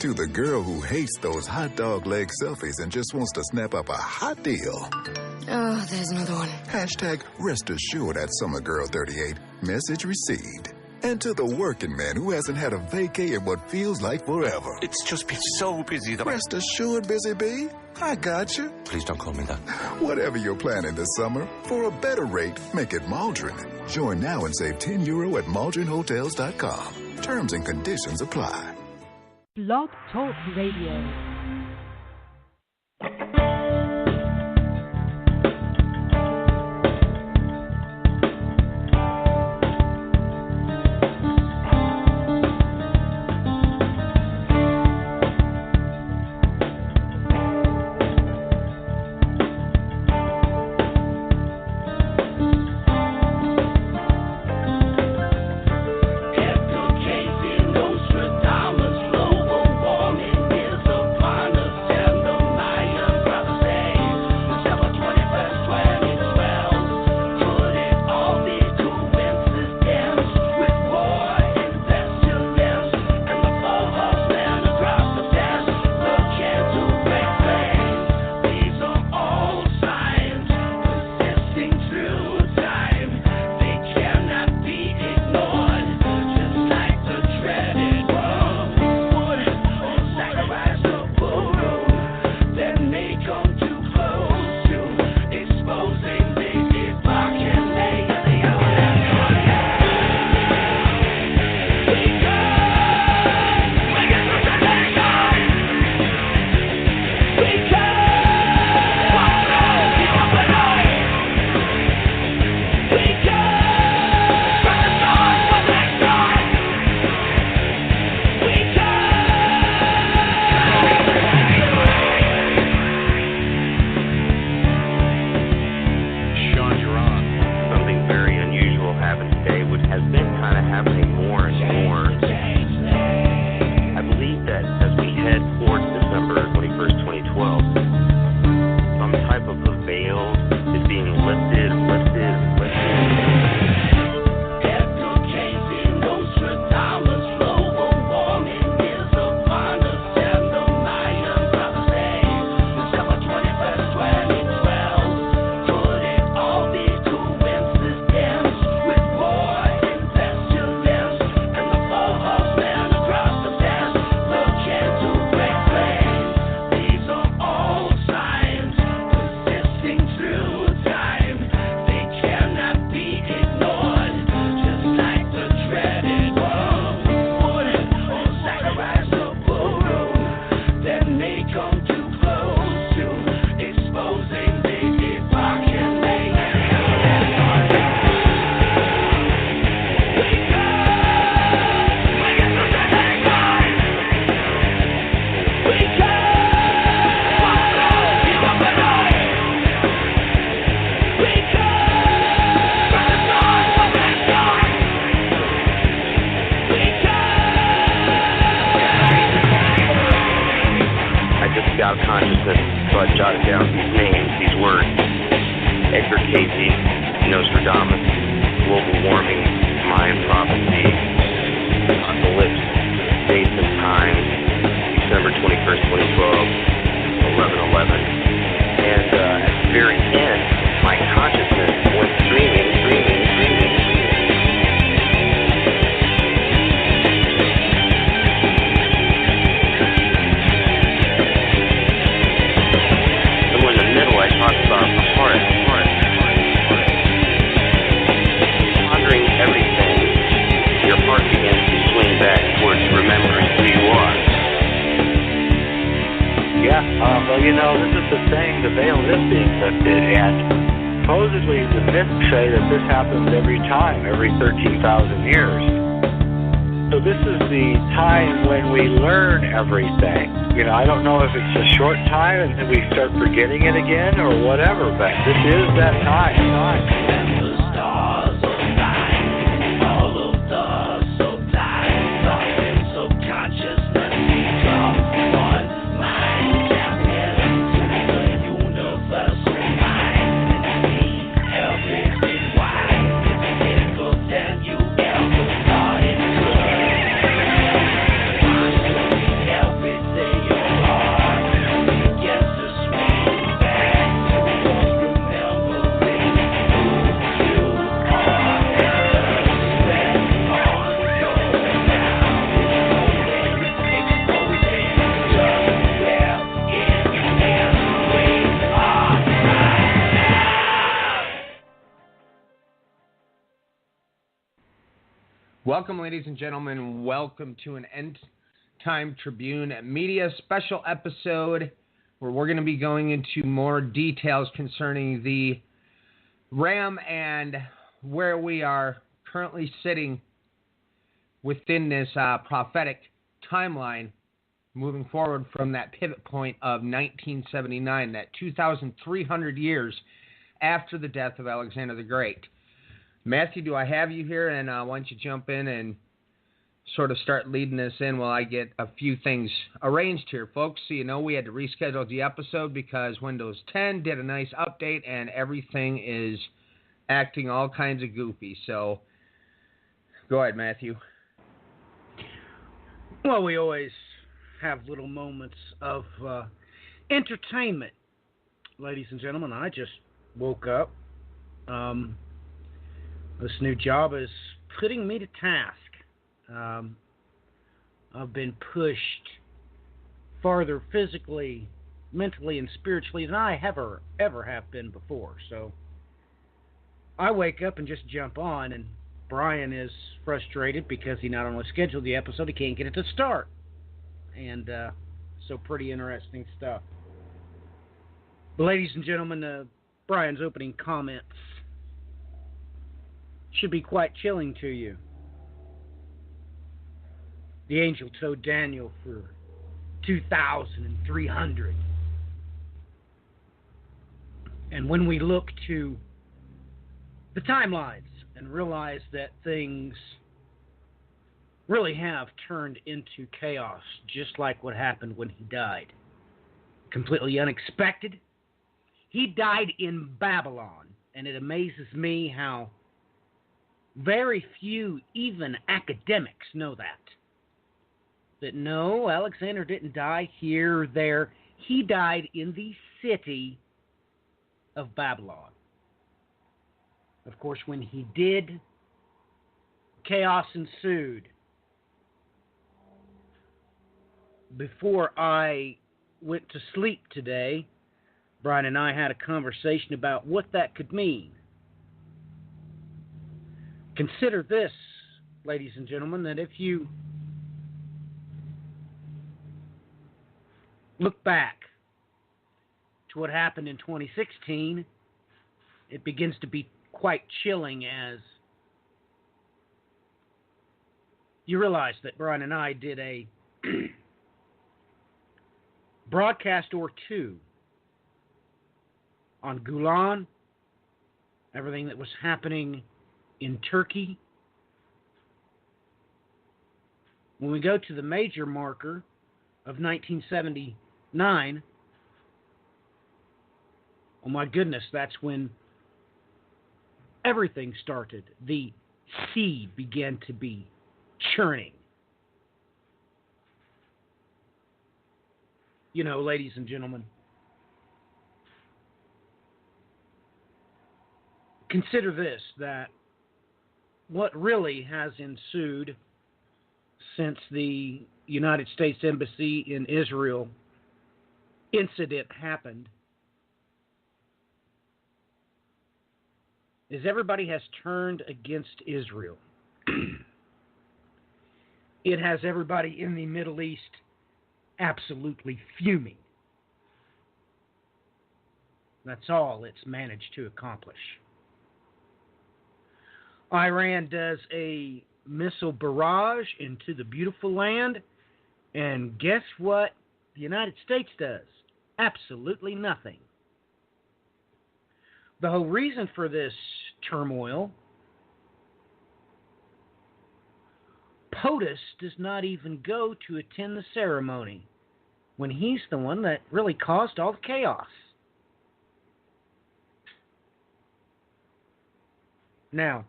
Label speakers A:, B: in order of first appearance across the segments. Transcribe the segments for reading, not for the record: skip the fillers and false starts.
A: To the girl who hates those hot dog leg selfies and just wants to snap up a hot deal.
B: Oh, there's another one.
A: Hashtag rest assured at Summer Girl 38. Message received. And to the working man who hasn't had a vacay in what feels like forever.
C: It's just been so busy that...
A: Rest assured, Busy Bee. I got you.
C: Please don't call me that.
A: Whatever you're planning this summer, for a better rate, make it Maldron. Join now and save €10 at MaldronHotels.com. Terms and conditions apply.
D: Blog Talk Radio.
E: Forgetting it again or whatever, but this is that time.
F: And the stars align, all of the sublime thoughts and subconsciousness become one mind, tapping into the universal mind, and see everything wide, bigger than you ever thought it could. Watch everything
G: Welcome, ladies and gentlemen. Welcome to an End Time Tribune Media special episode where we're going to be going into more details concerning the RAM and where we are currently sitting within this prophetic timeline moving forward from that pivot point of 1979, that 2,300 years after the death of Alexander the Great. Matthew, do I have you here? And why don't you jump in and sort of start leading this in while I get a few things arranged here, folks. So you know we had to reschedule the episode because Windows 10 did a nice update and everything is acting all kinds of goofy. So go ahead, Matthew.
H: Well, we always have little moments of entertainment. Ladies and gentlemen, I just woke up. This new job is putting me to task. I've been pushed farther physically, mentally, and spiritually than I ever have been before. So I wake up and just jump on, and Brian is frustrated because he not only scheduled the episode, he can't get it to start. And so pretty interesting stuff. But ladies and gentlemen, Brian's opening comments should be quite chilling to you. The angel told Daniel for 2,300. And when we look to the timelines and realize that things really have turned into chaos, just like what happened when he died. Completely unexpected. He died in Babylon, and it amazes me how very few, even academics, know that. That no, Alexander didn't die here or there. He died in the city of Babylon. Of course, when he did, chaos ensued. Before I went to sleep today, Brian and I had a conversation about what that could mean. Consider this, ladies and gentlemen, that if you look back to what happened in 2016, it begins to be quite chilling as you realize that Brian and I did a broadcast or two on Gulen, everything that was happening in Turkey. When we go to the major marker of 1979, oh my goodness, that's when everything started. The seed began to be churning. You know, ladies and gentlemen, consider this, that what really has ensued since the United States Embassy in Israel incident happened is everybody has turned against Israel. It has everybody in the Middle East absolutely fuming. That's all it's managed to accomplish. Iran does a missile barrage into the beautiful land, and guess what the United States does? Absolutely nothing. The whole reason for this turmoil, POTUS does not even go to attend the ceremony when he's the one that really caused all the chaos. Now,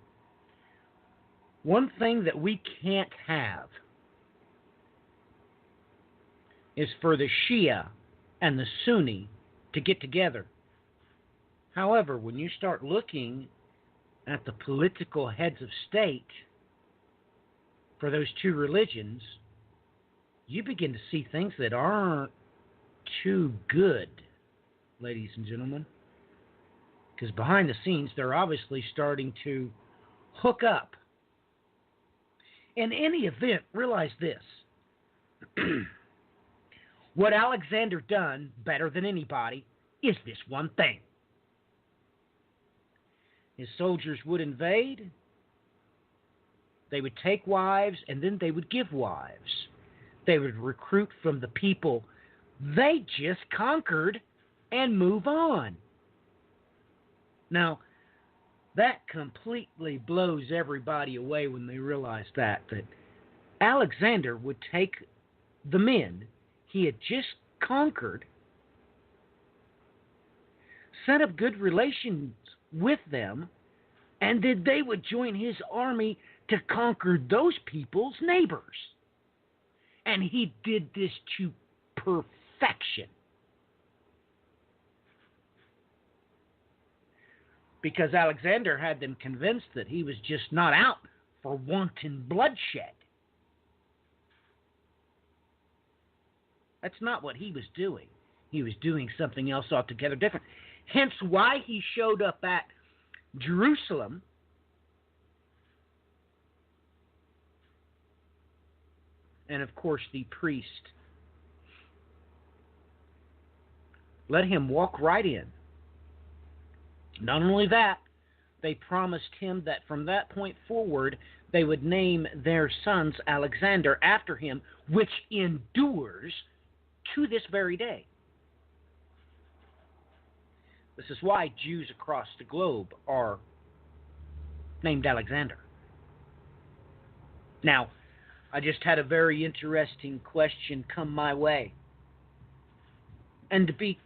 H: one thing that we can't have is for the Shia and the Sunni to get together. However, when you start looking at the political heads of state for those two religions, you begin to see things that aren't too good, ladies and gentlemen. Because behind the scenes, they're obviously starting to hook up. In any event, realize this. What Alexander done better than anybody is this one thing. His soldiers would invade, they would take wives, and then they would give wives. They would recruit from the people they just conquered and move on. Now, that completely blows everybody away when they realize that Alexander would take the men he had just conquered, set up good relations with them, and then they would join his army to conquer those people's neighbors. And he did this to perfection. Because Alexander had them convinced that he was just not out for wanton bloodshed. That's not what he was doing. He was doing something else altogether different. Hence why he showed up at Jerusalem and, of course, the priest let him walk right in. Not only that, they promised him that from that point forward, they would name their sons Alexander after him, which endures to this very day. This is why Jews across the globe are named Alexander. Now, I just had a very interesting question come my way. And to be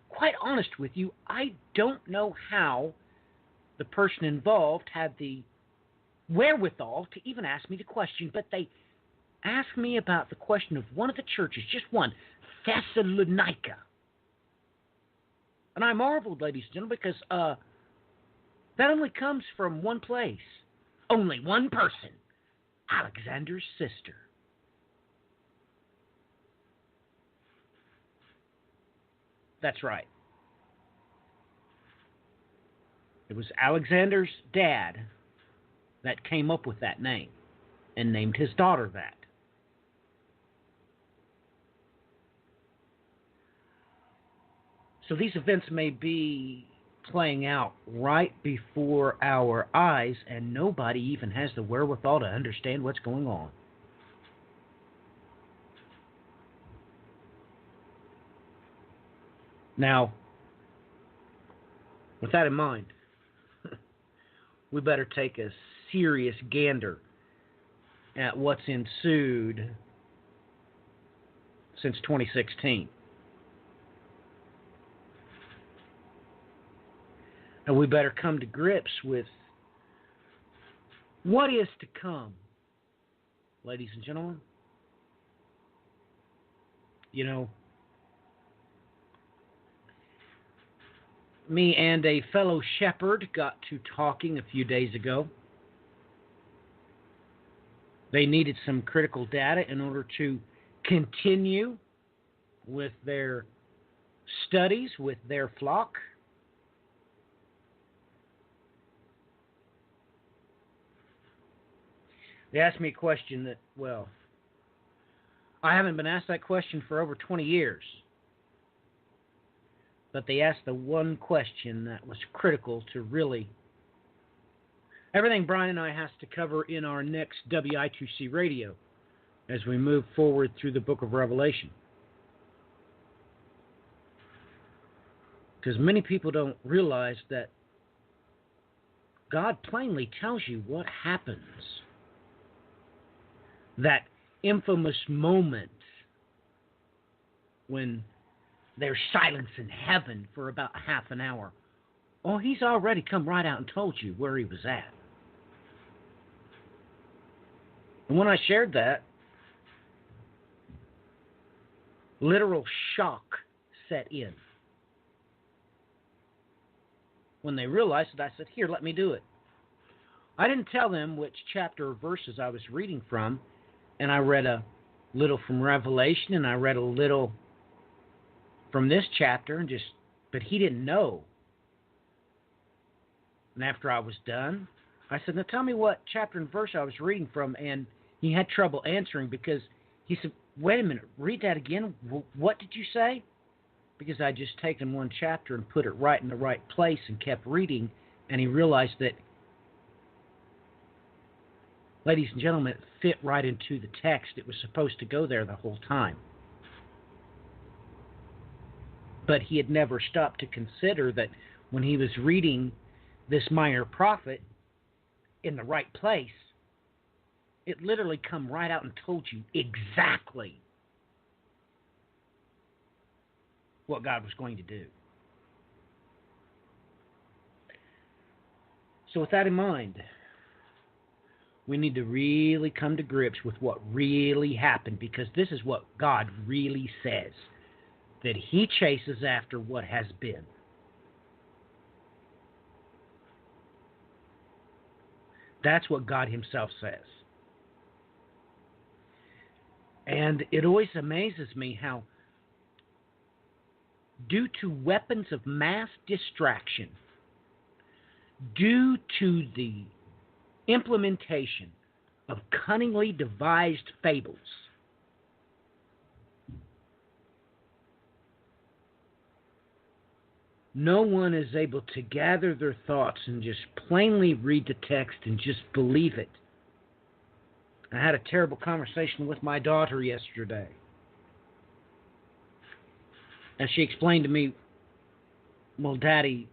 H: quite honest with you, I don't know how the person involved had the wherewithal to even ask me the question, but they asked me about the question of one of the churches, just one, Thessalonica. And I marveled, ladies and gentlemen, because that only comes from one place, only one person, Alexander's sister. That's right. It was Alexander's dad that came up with that name and named his daughter that. So these events may be playing out right before our eyes, and nobody even has the wherewithal to understand what's going on. Now, with that in mind, we better take a serious gander at what's ensued since 2016. And we better come to grips with what is to come, ladies and gentlemen. You know, me and a fellow shepherd got to talking a few days ago. They needed some critical data in order to continue with their studies with their flock. They asked me a question that, well, I haven't been asked that question for over 20 years. But they asked the one question that was critical to really everything Brian and I has to cover in our next WI2C radio as we move forward through the book of Revelation. Because many people don't realize that God plainly tells you what happens. That infamous moment when there's silence in heaven for about half an hour. Oh, he's already come right out and told you where he was at. And when I shared that, literal shock set in. When they realized it, I said, here, let me do it. I didn't tell them which chapter or verses I was reading from, and I read a little from Revelation, and I read a little from this chapter, but he didn't know. And after I was done, I said, now tell me what chapter and verse I was reading from, and he had trouble answering because he said, wait a minute, read that again. What did you say? Because I'd just taken one chapter and put it right in the right place and kept reading, and he realized that, ladies and gentlemen, it fit right into the text. It was supposed to go there the whole time. But he had never stopped to consider that when he was reading this minor prophet in the right place, it literally come right out and told you exactly what God was going to do. So with that in mind, we need to really come to grips with what really happened, because this is what God really says, that he chases after what has been. That's what God himself says. And it always amazes me how, due to weapons of mass distraction, due to the implementation of cunningly devised fables, no one is able to gather their thoughts and just plainly read the text and just believe it. I had a terrible conversation with my daughter yesterday. And she explained to me, well, Daddy,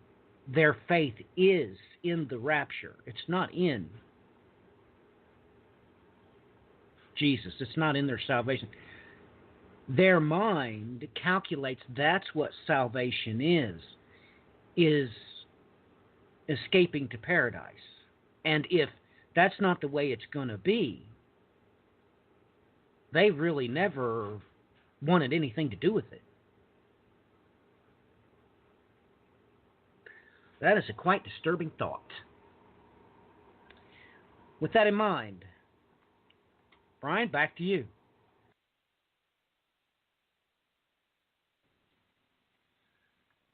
H: their faith is in the rapture. It's not in Jesus. It's not in their salvation. Their mind calculates that's what salvation is escaping to paradise. And if that's not the way it's going to be, they really never wanted anything to do with it. That is a quite disturbing thought. With that in mind, Brian, back to you.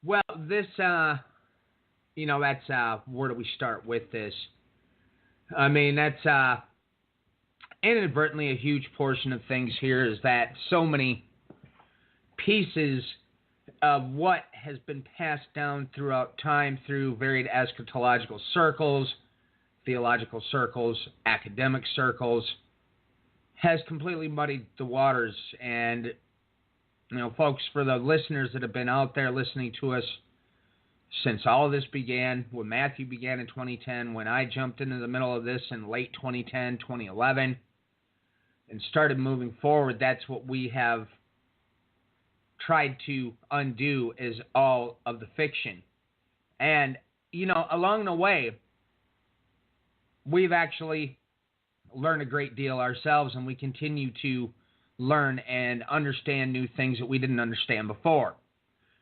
G: Well, this, that's, where do we start with this? I mean, that's inadvertently a huge portion of things here, is that so many pieces of what has been passed down throughout time through varied eschatological circles, theological circles, academic circles, has completely muddied the waters. And, folks, for the listeners that have been out there listening to us since all of this began, when Matthew began in 2010, when I jumped into the middle of this in late 2010, 2011, and started moving forward, that's what we have tried to undo, is all of the fiction. And, along the way, we've actually learned a great deal ourselves, and we continue to learn and understand new things that we didn't understand before.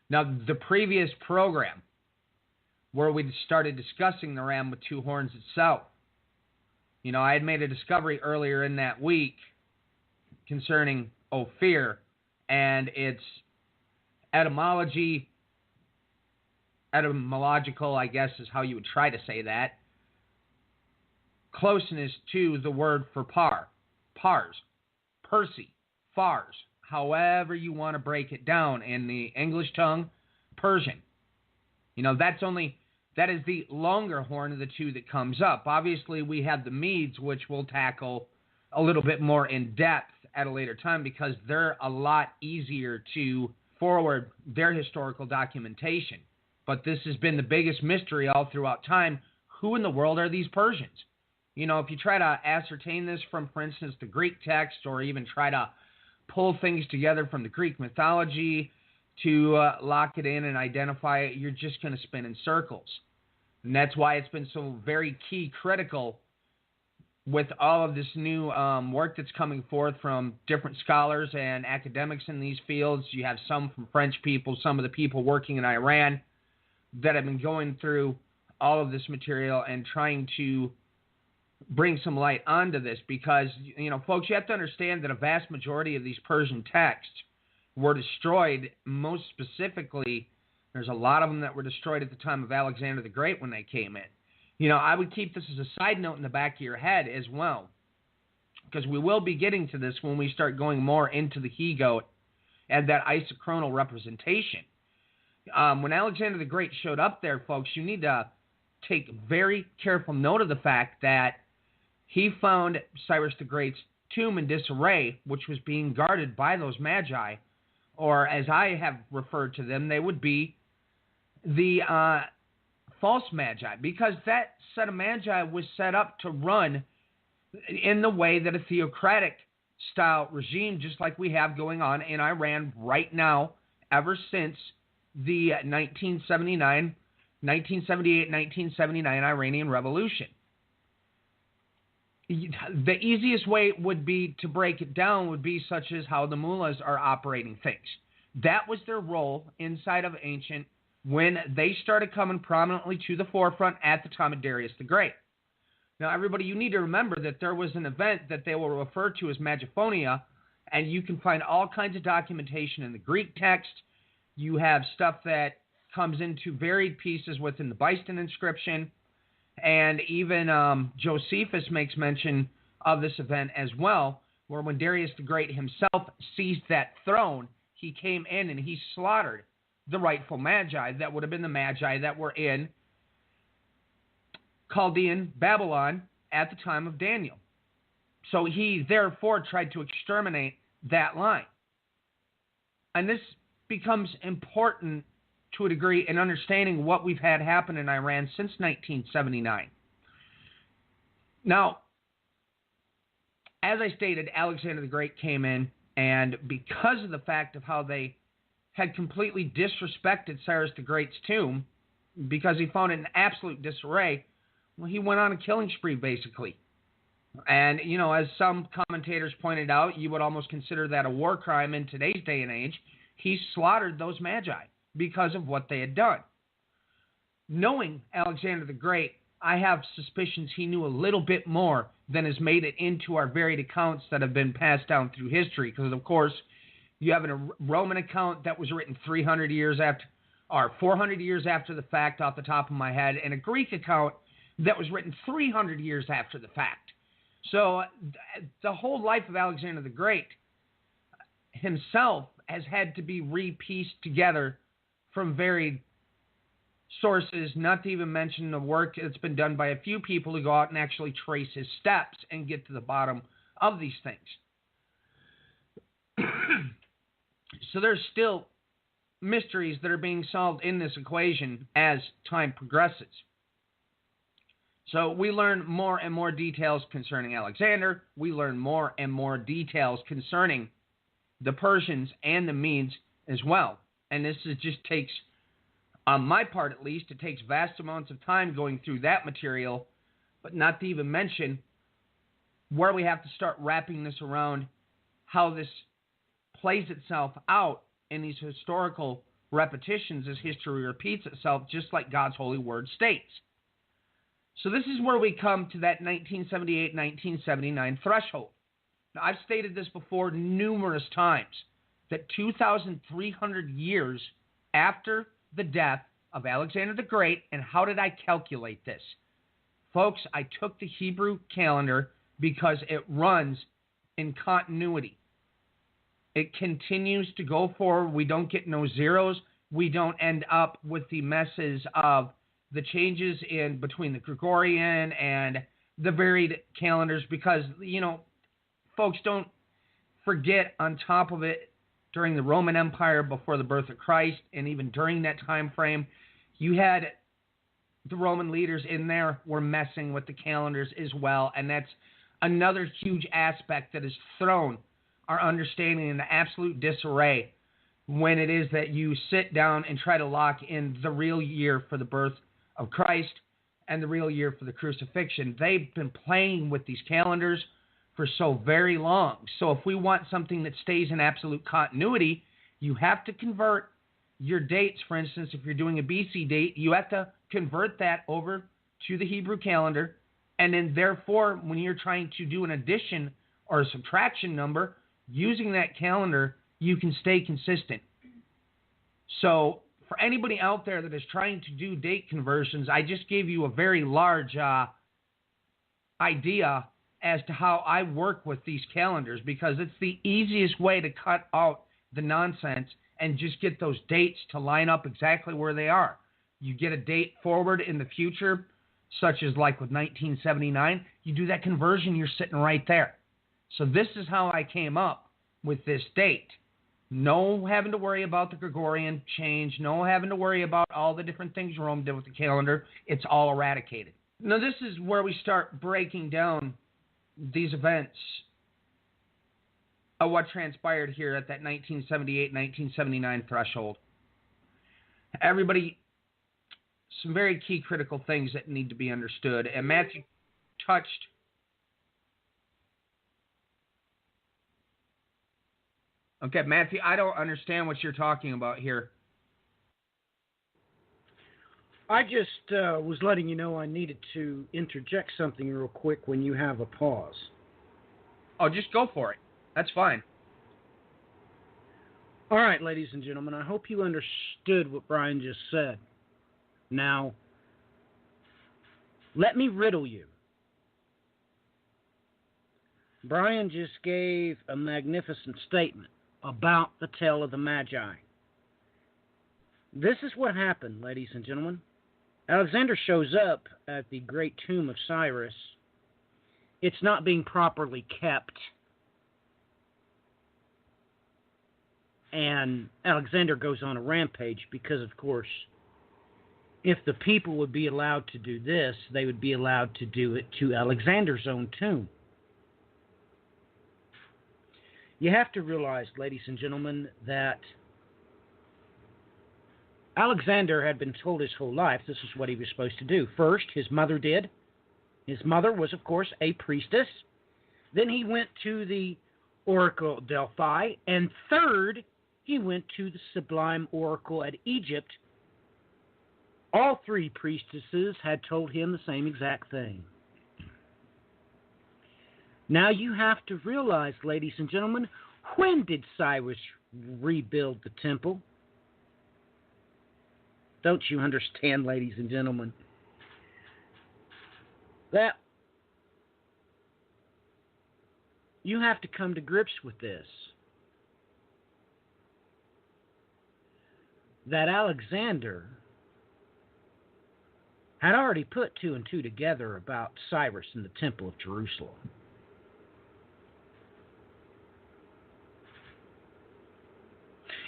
G: Now, the previous program, where we started discussing the ram with two horns itself, I had made a discovery earlier in that week concerning Ophir and its etymological, I guess is how you would try to say that, closeness to the word for pars, Percy, fars, however you want to break it down in the English tongue, Persian. That is the longer horn of the two that comes up. Obviously, we have the Medes, which we'll tackle a little bit more in depth at a later time, because they're a lot easier to forward their historical documentation. But this has been the biggest mystery all throughout time. Who in the world are these Persians? If you try to ascertain this from, for instance, the Greek text, or even try to pull things together from the Greek mythology to lock it in and identify it, you're just going to spin in circles. And that's why it's been so very key critical with all of this new work that's coming forth from different scholars and academics in these fields. You have some from French people, some of the people working in Iran that have been going through all of this material and trying to bring some light onto this, because, folks, you have to understand that a vast majority of these Persian texts were destroyed. Most specifically, there's a lot of them that were destroyed at the time of Alexander the Great when they came in. I would keep this as a side note in the back of your head as well. because we will be getting to this when we start going more into the he-goat and that isochronal representation. When Alexander the Great showed up there, folks, you need to take very careful note of the fact that he found Cyrus the Great's tomb in disarray, which was being guarded by those magi, or as I have referred to them, they would be the false magi, because that set of magi was set up to run in the way that a theocratic style regime, just like we have going on in Iran right now, ever since the 1978-1979 Iranian Revolution. The easiest way would be to break it down would be such as how the mullahs are operating things. That was their role inside of ancient when they started coming prominently to the forefront at the time of Darius the Great. Now, everybody, you need to remember that there was an event that they will refer to as Magophonia, and you can find all kinds of documentation in the Greek text. You have stuff that comes into varied pieces within the Byston inscription, and even Josephus makes mention of this event as well, where when Darius the Great himself seized that throne, he came in and he slaughtered the rightful magi that would have been the magi that were in Chaldean Babylon at the time of Daniel. So he therefore tried to exterminate that line. And this becomes important to a degree in understanding what we've had happen in Iran since 1979. Now, as I stated, Alexander the Great came in, and because of the fact of how they had completely disrespected Cyrus the Great's tomb, because he found it in absolute disarray, well, he went on a killing spree, basically. And, you know, as some commentators pointed out, you would almost consider that a war crime in today's day and age. He slaughtered those magi because of what they had done. Knowing Alexander the Great, I have suspicions he knew a little bit more than has made it into our varied accounts that have been passed down through history. Because, of course, you have a Roman account that was written 300 years after, or 400 years after the fact off the top of my head, and a Greek account that was written 300 years after the fact. So the whole life of Alexander the Great himself has had to be re-pieced together from varied sources, not to even mention the work that's been done by a few people who go out and actually trace his steps and get to the bottom of these things. So there's still mysteries that are being solved in this equation as time progresses. So we learn more and more details concerning Alexander. We learn more and more details concerning the Persians and the Medes as well. And this just takes, on my part at least, it takes vast amounts of time going through that material, but not to even mention where we have to start wrapping this around how this plays itself out in these historical repetitions as history repeats itself, just like God's holy word states. So this is where we come to that 1978-1979 threshold. Now, I've stated this before numerous times, that 2,300 years after the death of Alexander the Great, and how did I calculate this? Folks, I took the Hebrew calendar because it runs in continuity. It continues to go forward. We don't get no zeros. We don't end up with the messes of the changes in between the Gregorian and the varied calendars, because, you know, folks, don't forget, on top of it, during the Roman Empire before the birth of Christ, and even during that time frame, you had the Roman leaders in there were messing with the calendars as well, and that's another huge aspect that has thrown our understanding into absolute disarray when it is that you sit down and try to lock in the real year for the birth of Christ and the real year for the crucifixion. They've been playing with these calendars for so very long. So if we want something that stays in absolute continuity, you have to convert your dates. For instance, if you're doing a BC date, you have to convert that over to the Hebrew calendar. And then therefore, when you're trying to do an addition or a subtraction number, using that calendar, you can stay consistent. So for anybody out there that is trying to do date conversions, I just gave you a very large idea as to how I work with these calendars, because it's the easiest way to cut out the nonsense and just get those dates to line up exactly where they are. You get a date forward in the future, such as like with 1979, you do that conversion, you're sitting right there. So this is how I came up with this date. No having to worry about the Gregorian change, no having to worry about all the different things Rome did with the calendar. It's all eradicated. Now this is where we start breaking down these events of what transpired here at that 1978-1979 threshold. Everybody, some very key critical things that need to be understood. And Matthew touched Okay, Matthew, I don't understand what you're talking about here.
H: I just was letting you know I needed to interject something real quick when you have a pause.
G: Oh, just go for it. That's fine.
H: All right, ladies and gentlemen, I hope you understood what Brian just said. Now, let me riddle you. Brian just gave a magnificent statement about the tale of the Magi. This is what happened, ladies and gentlemen. Alexander shows up at the great tomb of Cyrus. It's not being properly kept. And Alexander goes on a rampage because, of course, if the people would be allowed to do this, they would be allowed to do it to Alexander's own tomb. You have to realize, ladies and gentlemen, that Alexander had been told his whole life this is what he was supposed to do. First, his mother did. His mother was, of course, a priestess. Then he went to the Oracle at Delphi. And third, he went to the Sublime Oracle at Egypt. All three priestesses had told him the same exact thing. Now you have to realize, ladies and gentlemen, when did Cyrus rebuild the temple? Don't you understand, ladies and gentlemen, that you have to come to grips with this. That Alexander had already put two and two together about Cyrus and the Temple of Jerusalem.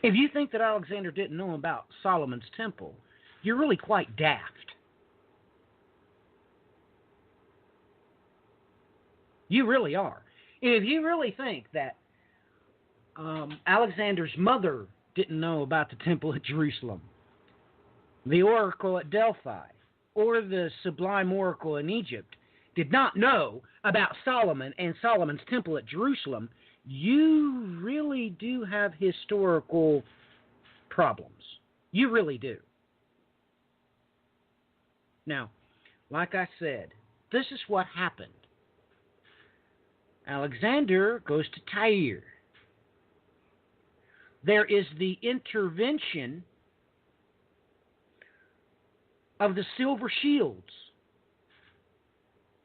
H: If you think that Alexander didn't know about Solomon's temple, you're really quite daft. You really are. If you really think that Alexander's mother didn't know about the temple at Jerusalem, the oracle at Delphi, or the sublime oracle in Egypt did not know about Solomon and Solomon's temple at Jerusalem, you really do have historical problems. You really do. Now, like I said, this is what happened. Alexander goes to Tyre. There is the intervention of the silver shields.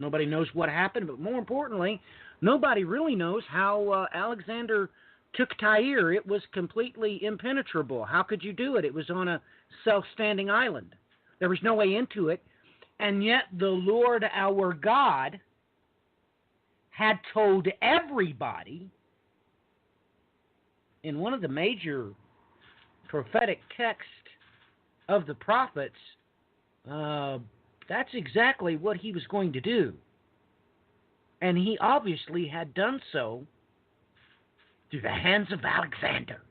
H: Nobody knows what happened, but more importantly, nobody really knows how Alexander took Tyre. It was completely impenetrable. How could you do it? It was on a self-standing island. There was no way into it. And yet the Lord our God had told everybody in one of the major prophetic texts of the prophets, that's exactly what he was going to do. And he obviously had done so through the hands of Alexander.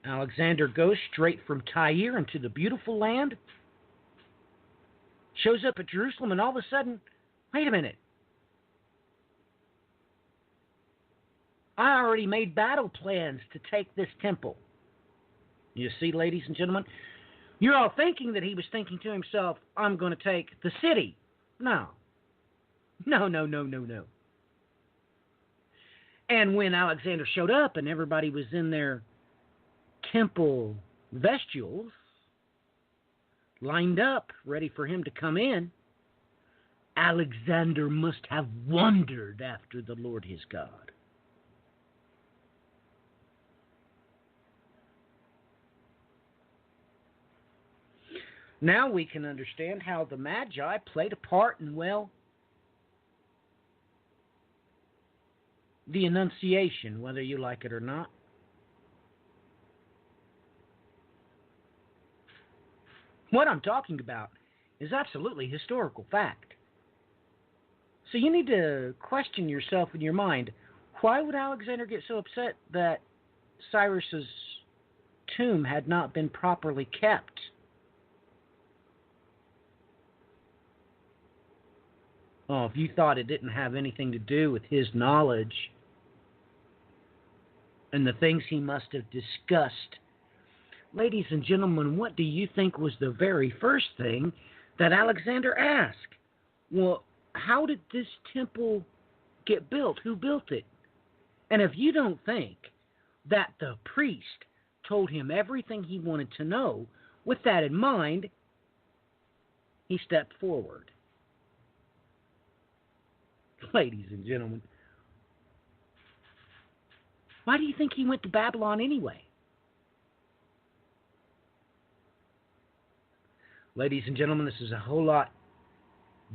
H: Alexander goes straight from Tyre into the beautiful land, shows up at Jerusalem, and all of a sudden, wait a minute. I already made battle plans to take this temple. You see, ladies and gentlemen, you're all thinking that he was thinking to himself, I'm going to take the city. No. No. And when Alexander showed up and everybody was in their temple vestibules, lined up, ready for him to come in, Alexander must have wondered after the Lord his God. Now we can understand how the Magi played a part in, well, the Annunciation, whether you like it or not. What I'm talking about is absolutely historical fact. So you need to question yourself in your mind, why would Alexander get so upset that Cyrus's tomb had not been properly kept? Oh, if you thought it didn't have anything to do with his knowledge and the things he must have discussed. Ladies and gentlemen, what do you think was the very first thing that Alexander asked? Well, how did this temple get built? Who built it? And if you don't think that the priest told him everything he wanted to know, with that in mind, he stepped forward. Ladies and gentlemen, why do you think he went to Babylon anyway? Ladies and gentlemen, this is a whole lot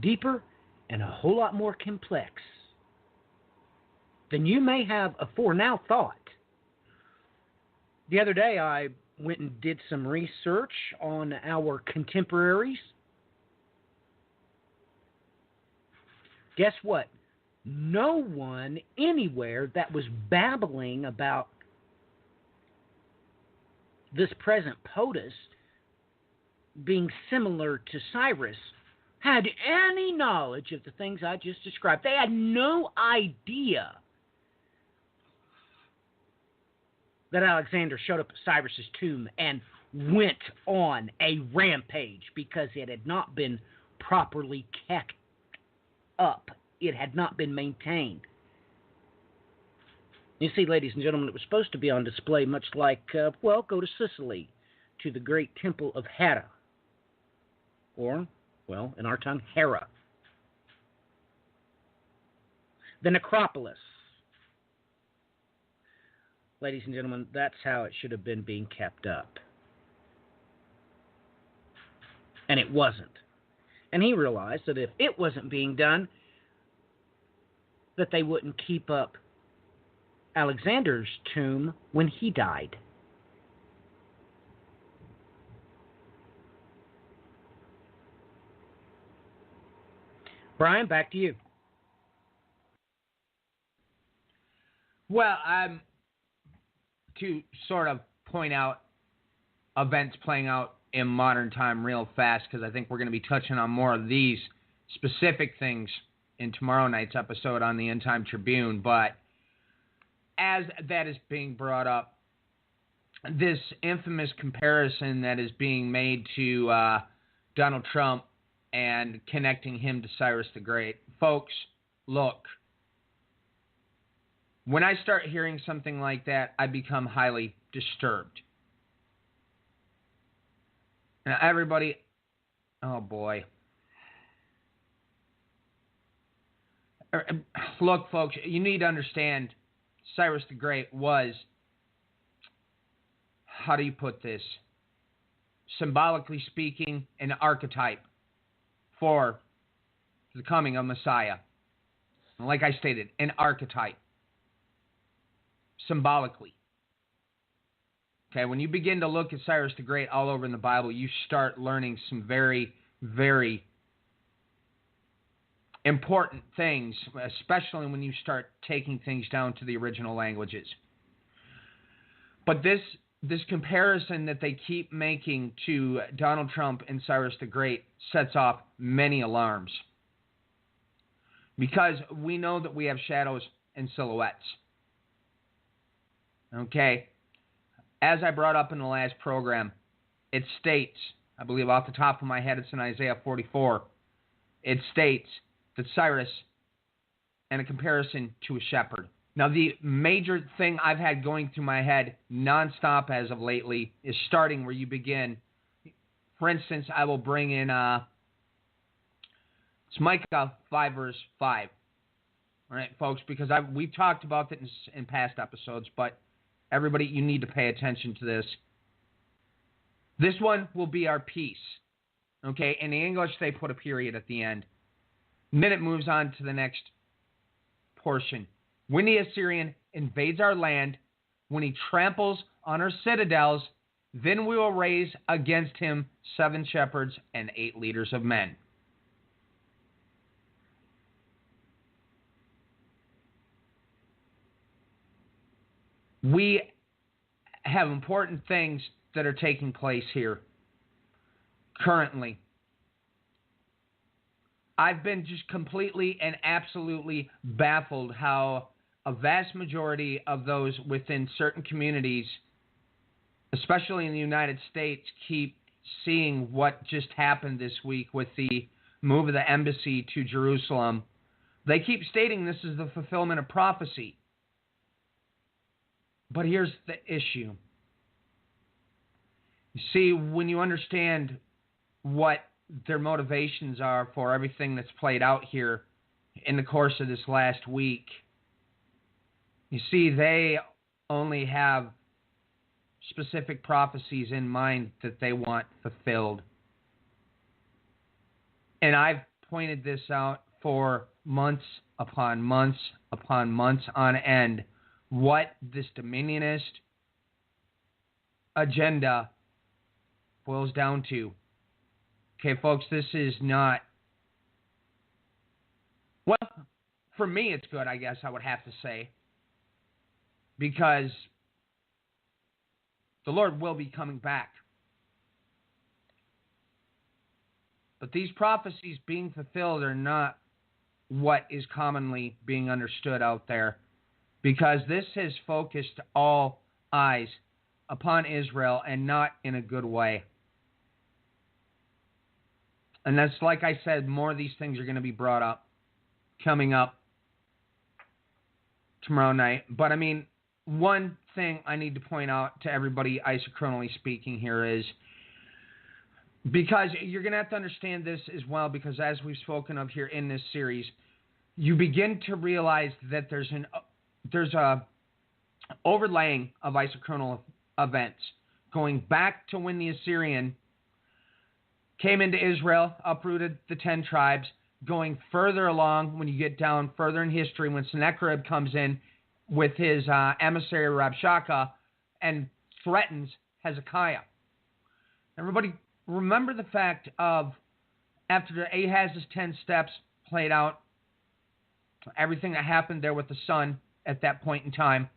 H: deeper and a whole lot more complex than you may have afore now thought. The other day I went and did some research on our contemporaries. Guess what? No one anywhere that was babbling about this present POTUS being similar to Cyrus had any knowledge of the things I just described. They had no idea that Alexander showed up at Cyrus's tomb and went on a rampage because it had not been properly kept up. It had not been maintained. You see, ladies and gentlemen, it was supposed to be on display much like, go to Sicily, to the great temple of Hera. Or, well, in our tongue, Hera. The necropolis. Ladies and gentlemen, that's how it should have been being kept up. And it wasn't. And he realized that if it wasn't being done, that they wouldn't keep up Alexander's tomb when he died. Brian, back to you.
G: Well, to sort of point out events playing out in modern time real fast, because I think we're going to be touching on more of these specific things in tomorrow night's episode on the End Time Tribune. But as that is being brought up, this infamous comparison that is being made to Donald Trump and connecting him to Cyrus the Great. Folks, look, when I start hearing something like that, I become highly disturbed. Now, everybody, oh boy. Look, folks, you need to understand Cyrus the Great was, how do you put this? Symbolically speaking, an archetype for the coming of Messiah. And like I stated, an archetype. Symbolically. Okay, when you begin to look at Cyrus the Great all over in the Bible, you start learning some very, very important things, especially when you start taking things down to the original languages. But this comparison that they keep making to Donald Trump and Cyrus the Great sets off many alarms. Because we know that we have shadows and silhouettes. Okay? As I brought up in the last program, it states, I believe off the top of my head it's in Isaiah 44, it states that Cyrus and a comparison to a shepherd. Now, the major thing I've had going through my head nonstop as of lately is starting where you begin For instance, I will bring in it's Micah 5 verse 5. All right, folks, because we've talked about this in past episodes, but everybody, you need to pay attention to this. This one will be our piece. Okay, in the English, they put a period at the end. And then it moves on to the next portion. When the Assyrian invades our land, when he tramples on our citadels, then we will raise against him 7 shepherds and 8 leaders of men. We have important things that are taking place here currently. I've been just completely and absolutely baffled how a vast majority of those within certain communities, especially in the United States, keep seeing what just happened this week with the move of the embassy to Jerusalem. They keep stating this is the fulfillment of prophecy. But here's the issue. You see, when you understand what their motivations are for everything that's played out here in the course of this last week, you see, they only have specific prophecies in mind that they want fulfilled. And I've pointed this out for months upon months upon months on end, what this dominionist agenda boils down to. Okay, folks, this is not... Well, for me, it's good, I guess I would have to say. Because the Lord will be coming back. But these prophecies being fulfilled are not what is commonly being understood out there. Because this has focused all eyes upon Israel and not in a good way. And that's, like I said, more of these things are going to be brought up, coming up tomorrow night. But I mean, one thing I need to point out to everybody, isochronally speaking here, is because you're going to have to understand this as well, because as we've spoken of here in this series, you begin to realize that there's a overlaying of isochronal events going back to when the Assyrian came into Israel, uprooted the 10 tribes, going further along when you get down further in history when Sennacherib comes in with his emissary Rabshakeh and threatens Hezekiah. Everybody remember the fact of after Ahaz's 10 steps played out, everything that happened there with the son at that point in time.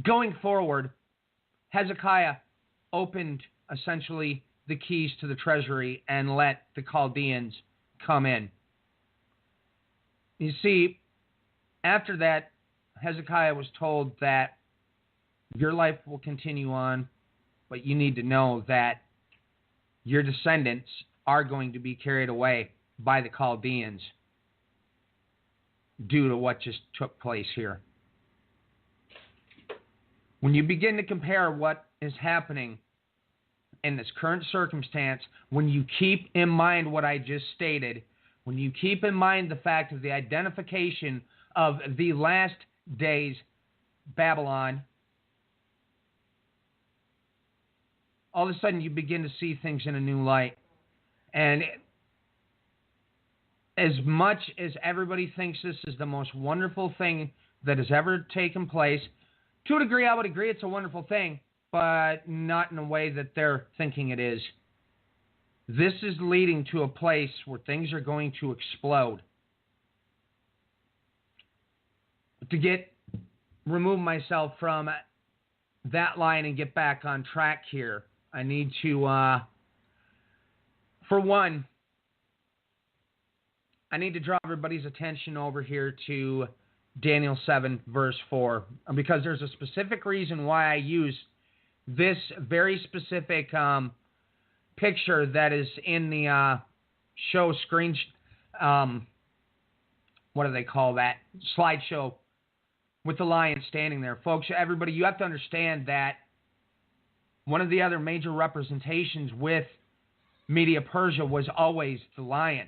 G: Going forward, Hezekiah opened essentially the keys to the treasury and let the Chaldeans come in. You see, after that, Hezekiah was told that your life will continue on, but you need to know that your descendants are going to be carried away by the Chaldeans due to what just took place here. When you begin to compare what is happening in this current circumstance, when you keep in mind what I just stated, when you keep in mind the fact of the identification of the last days Babylon, all of a sudden you begin to see things in a new light. And as much as everybody thinks this is the most wonderful thing that has ever taken place, to a degree I would agree it's a wonderful thing, but not in a way that they're thinking it is. This is leading to a place where things are going to explode. To remove myself from that line and get back on track here, I need to, for one, I need to draw everybody's attention over here to Daniel 7, verse 4, because there's a specific reason why I use this very specific picture that is in the show screen, what do they call that? one of the other major representations with Media Persia was always the lion.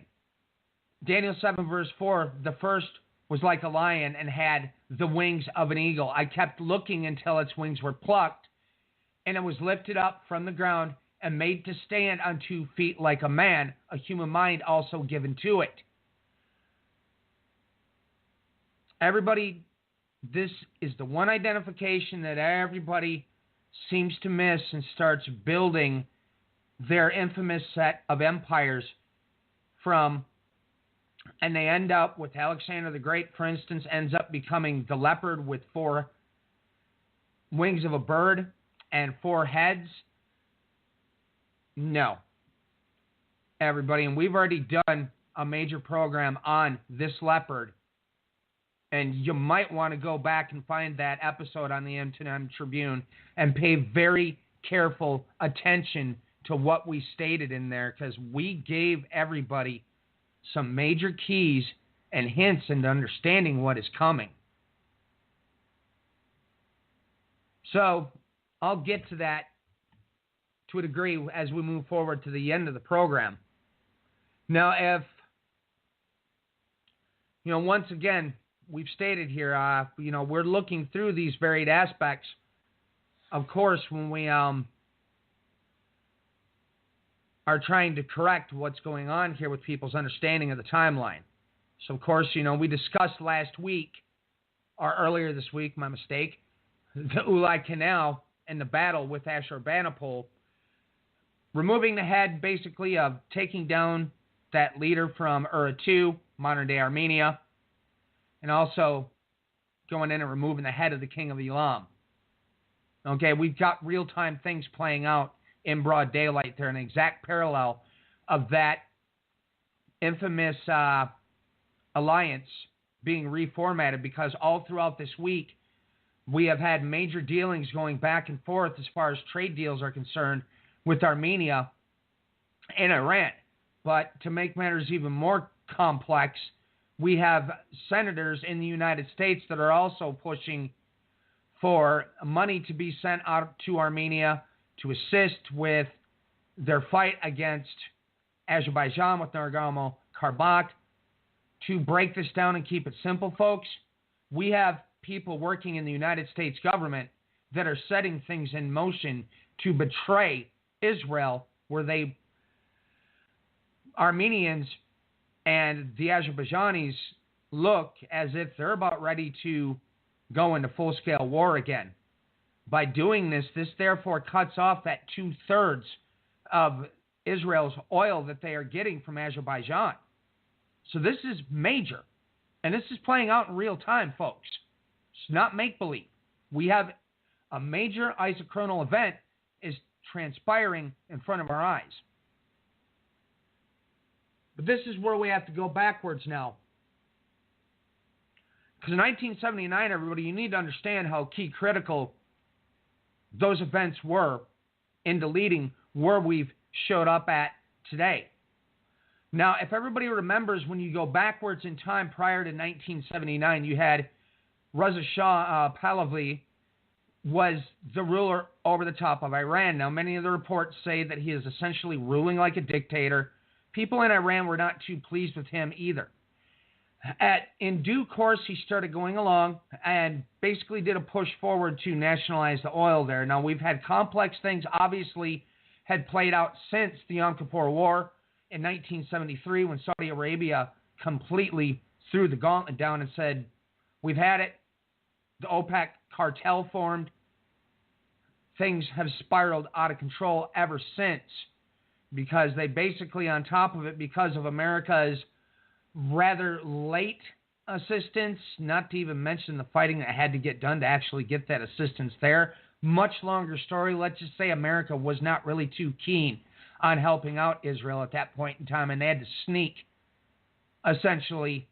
G: Daniel 7 verse 4, the first was like a lion and had the wings of an eagle. I kept looking until its wings were plucked, and it was lifted up from the ground and made to stand on 2 feet like a man, a human mind also given to it. Everybody, this is the one identification that everybody seems to miss and starts building their infamous set of empires from. And they end up with Alexander the Great, for instance, ends up becoming the leopard with 4 wings of a bird and 4 heads. No. Everybody, and we've already done a major program on this leopard. And you might want to go back and find that episode on the M2M Tribune and pay very careful attention to what we stated in there, because we gave everybody some major keys and hints into understanding what is coming. So I'll get to that to a degree as we move forward to the end of the program. Now, if, once again, we've stated here, we're looking through these varied aspects. Of course, when we are trying to correct what's going on here with people's understanding of the timeline. So, of course, we discussed last week, or earlier this week, my mistake, the Ulai Canal and the battle with Ashurbanipal, removing the head, basically, of taking down that leader from Urartu, modern-day Armenia, and also going in and removing the head of the king of Elam. Okay, we've got real-time things playing out in broad daylight there, an exact parallel of that infamous alliance being reformatted, because all throughout this week we have had major dealings going back and forth as far as trade deals are concerned with Armenia and Iran. But to make matters even more complex, we have senators in the United States that are also pushing for money to be sent out to Armenia to assist with their fight against Azerbaijan with Nagorno-Karabakh. To break this down and keep it simple, folks, we have people working in the United States government that are setting things in motion to betray Israel, where Armenians and the Azerbaijanis look as if they're about ready to go into full-scale war again. By doing this, this therefore cuts off that 2/3 of Israel's oil that they are getting from Azerbaijan. So this is major. And this is playing out in real time, folks. It's not make-believe. We have a major isochronal event is transpiring in front of our eyes. But this is where we have to go backwards now. Because in 1979, everybody, you need to understand how key critical those events were in deleting where we've showed up at today. Now, if everybody remembers, when you go backwards in time prior to 1979, you had Reza Shah Pahlavi was the ruler over the top of Iran. Now, many of the reports say that he is essentially ruling like a dictator. People in Iran were not too pleased with him either. In due course, he started going along and basically did a push forward to nationalize the oil there. Now, we've had complex things, obviously, had played out since the Yom Kippur War in 1973, when Saudi Arabia completely threw the gauntlet down and said, we've had it. The OPEC cartel formed. Things have spiraled out of control ever since, because they basically, on top of it, because of America's rather late assistance, not to even mention the fighting that had to get done to actually get that assistance there. Much longer story. Let's just say America was not really too keen on helping out Israel at that point in time, and they had to sneak. Essentially,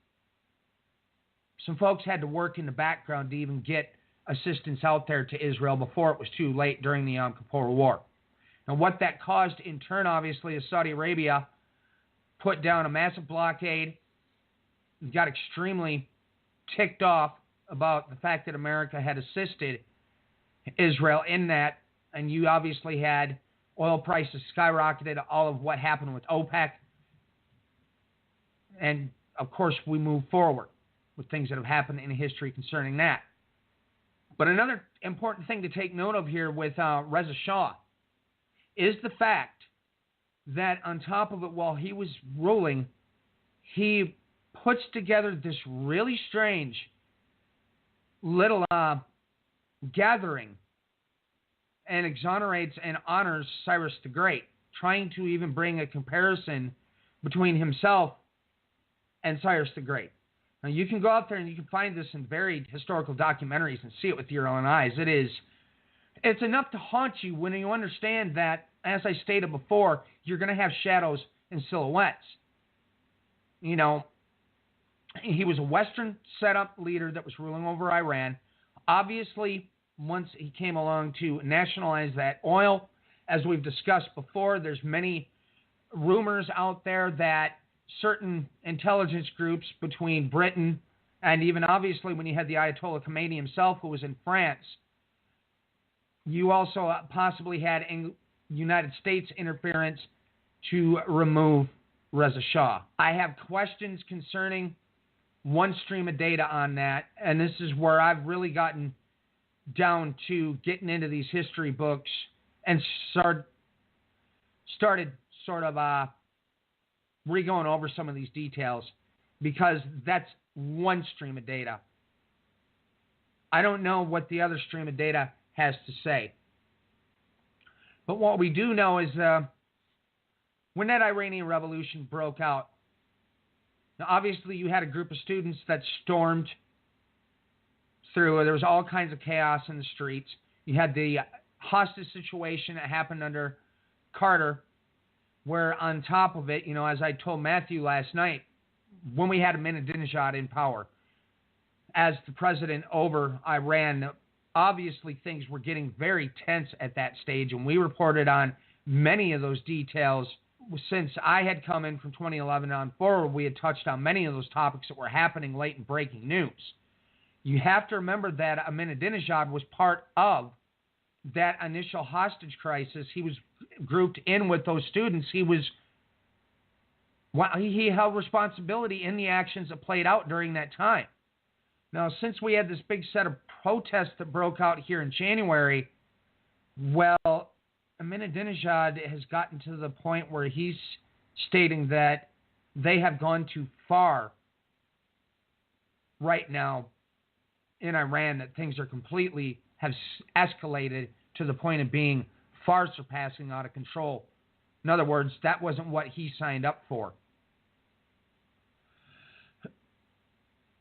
G: some folks had to work in the background to even get assistance out there to Israel before it was too late during the Yom Kippur War. And what that caused in turn, obviously, is Saudi Arabia put down a massive blockade, got extremely ticked off about the fact that America had assisted Israel in that, and you obviously had oil prices skyrocketed, all of what happened with OPEC. And, of course, we move forward with things that have happened in history concerning that. But another important thing to take note of here with Reza Shah is the fact that on top of it, while he was ruling, he puts together this really strange little gathering and exonerates and honors Cyrus the Great, trying to even bring a comparison between himself and Cyrus the Great. Now, you can go out there and you can find this in varied historical documentaries and see it with your own eyes. It's enough to haunt you when you understand that, as I stated before, you're going to have shadows and silhouettes. You know, he was a Western setup leader that was ruling over Iran. Obviously, once he came along to nationalize that oil, as we've discussed before, there's many rumors out there that certain intelligence groups between Britain and even obviously when you had the Ayatollah Khomeini himself, who was in France, you also possibly had United States interference to remove Reza Shah. I have questions concerning one stream of data on that, and this is where I've really gotten down to getting into these history books and started sort of re-going over some of these details, because that's one stream of data. I don't know what the other stream of data has to say. But what we do know is when that Iranian Revolution broke out, now obviously you had a group of students that stormed through. There was all kinds of chaos in the streets. You had the hostage situation that happened under Carter, where on top of it, you know, as I told Matthew last night, when we had Ahmadinejad in power as the president over Iran, obviously things were getting very tense at that stage, and we reported on many of those details. Since I had come in from 2011 on forward, we had touched on many of those topics that were happening late in breaking news. You have to remember that Ahmadinejad was part of that initial hostage crisis. He was grouped in with those students. He held responsibility in the actions that played out during that time. Now, since we had this big set of protests that broke out here in January, well, Ahmadinejad has gotten to the point where he's stating that they have gone too far right now in Iran, that things are have escalated to the point of being far surpassing out of control. In other words, that wasn't what he signed up for.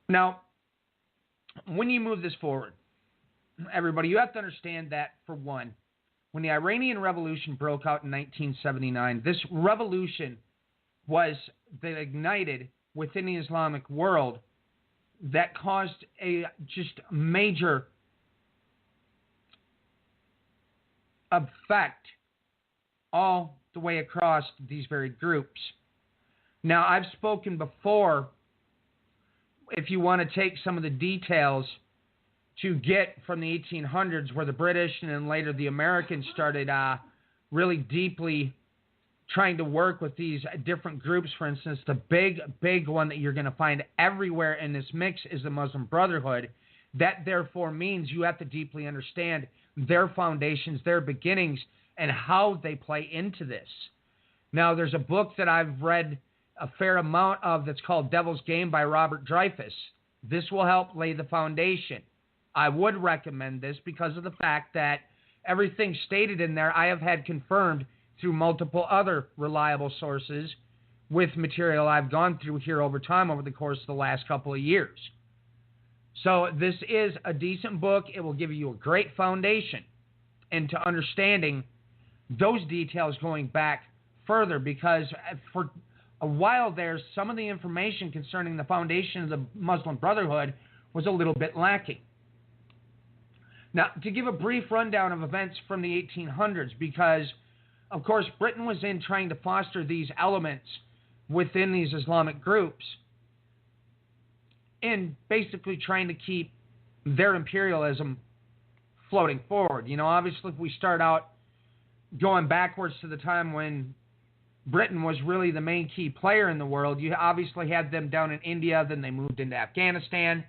G: Now, when you move this forward, everybody, you have to understand that, for one, when the Iranian Revolution broke out in 1979, this revolution was that ignited within the Islamic world that caused a just major effect all the way across these very groups. Now, I've spoken before, if you want to take some of the details to get from the 1800s, where the British and then later the Americans started really deeply trying to work with these different groups. For instance, the big one that you're going to find everywhere in this mix is the Muslim Brotherhood. That therefore means you have to deeply understand their foundations, their beginnings, and how they play into this. Now, there's a book that I've read a fair amount of that's called Devil's Game by Robert Dreyfuss. This will help lay the foundation. I would recommend this because of the fact that everything stated in there I have had confirmed through multiple other reliable sources with material I've gone through here over time over the course of the last couple of years. So this is a decent book. It will give you a great foundation into understanding those details going back further, because for a while there, some of the information concerning the foundation of the Muslim Brotherhood was a little bit lacking. Now, to give a brief rundown of events from the 1800s, because, of course, Britain was in trying to foster these elements within these Islamic groups and basically trying to keep their imperialism floating forward. Obviously, if we start out going backwards to the time when Britain was really the main key player in the world, you obviously had them down in India, then they moved into Afghanistan,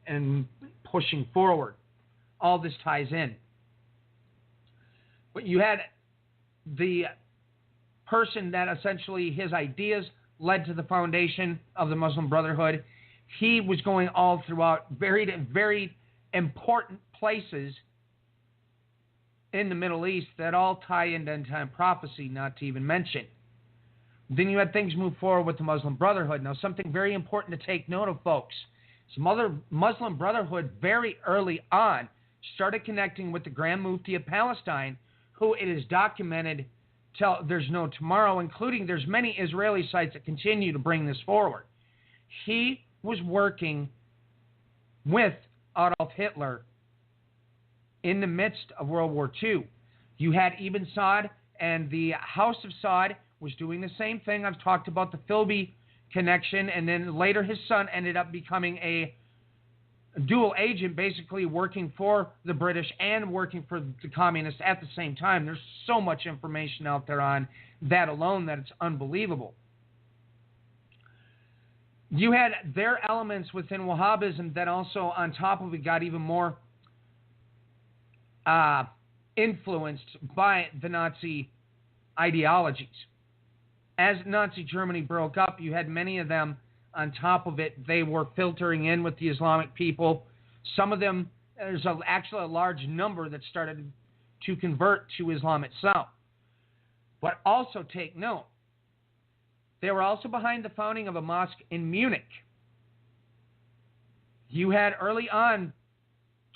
G: and pushing forward. All this ties in. But you had the person that essentially his ideas led to the foundation of the Muslim Brotherhood. He was going all throughout very important places in the Middle East that all tie into end-time prophecy, not to even mention. Then you had things move forward with the Muslim Brotherhood. Now, something very important to take note of, folks. Some Muslim Brotherhood very early on started connecting with the Grand Mufti of Palestine, who it is documented till there's no tomorrow, including there's many Israeli sites that continue to bring this forward. He was working with Adolf Hitler in the midst of World War II. You had Ibn Saud, and the House of Saud was doing the same thing. I've talked about the Philby connection, and then later his son ended up becoming a dual agent, basically working for the British and working for the communists at the same time. There's so much information out there on that alone that it's unbelievable. You had their elements within Wahhabism that also, on top of it, got even more influenced by the Nazi ideologies. As Nazi Germany broke up, you had many of them on top of it. They were filtering in with the Islamic people. Some of them, there's actually a large number that started to convert to Islam itself. But also take note, they were also behind the founding of a mosque in Munich. You had early on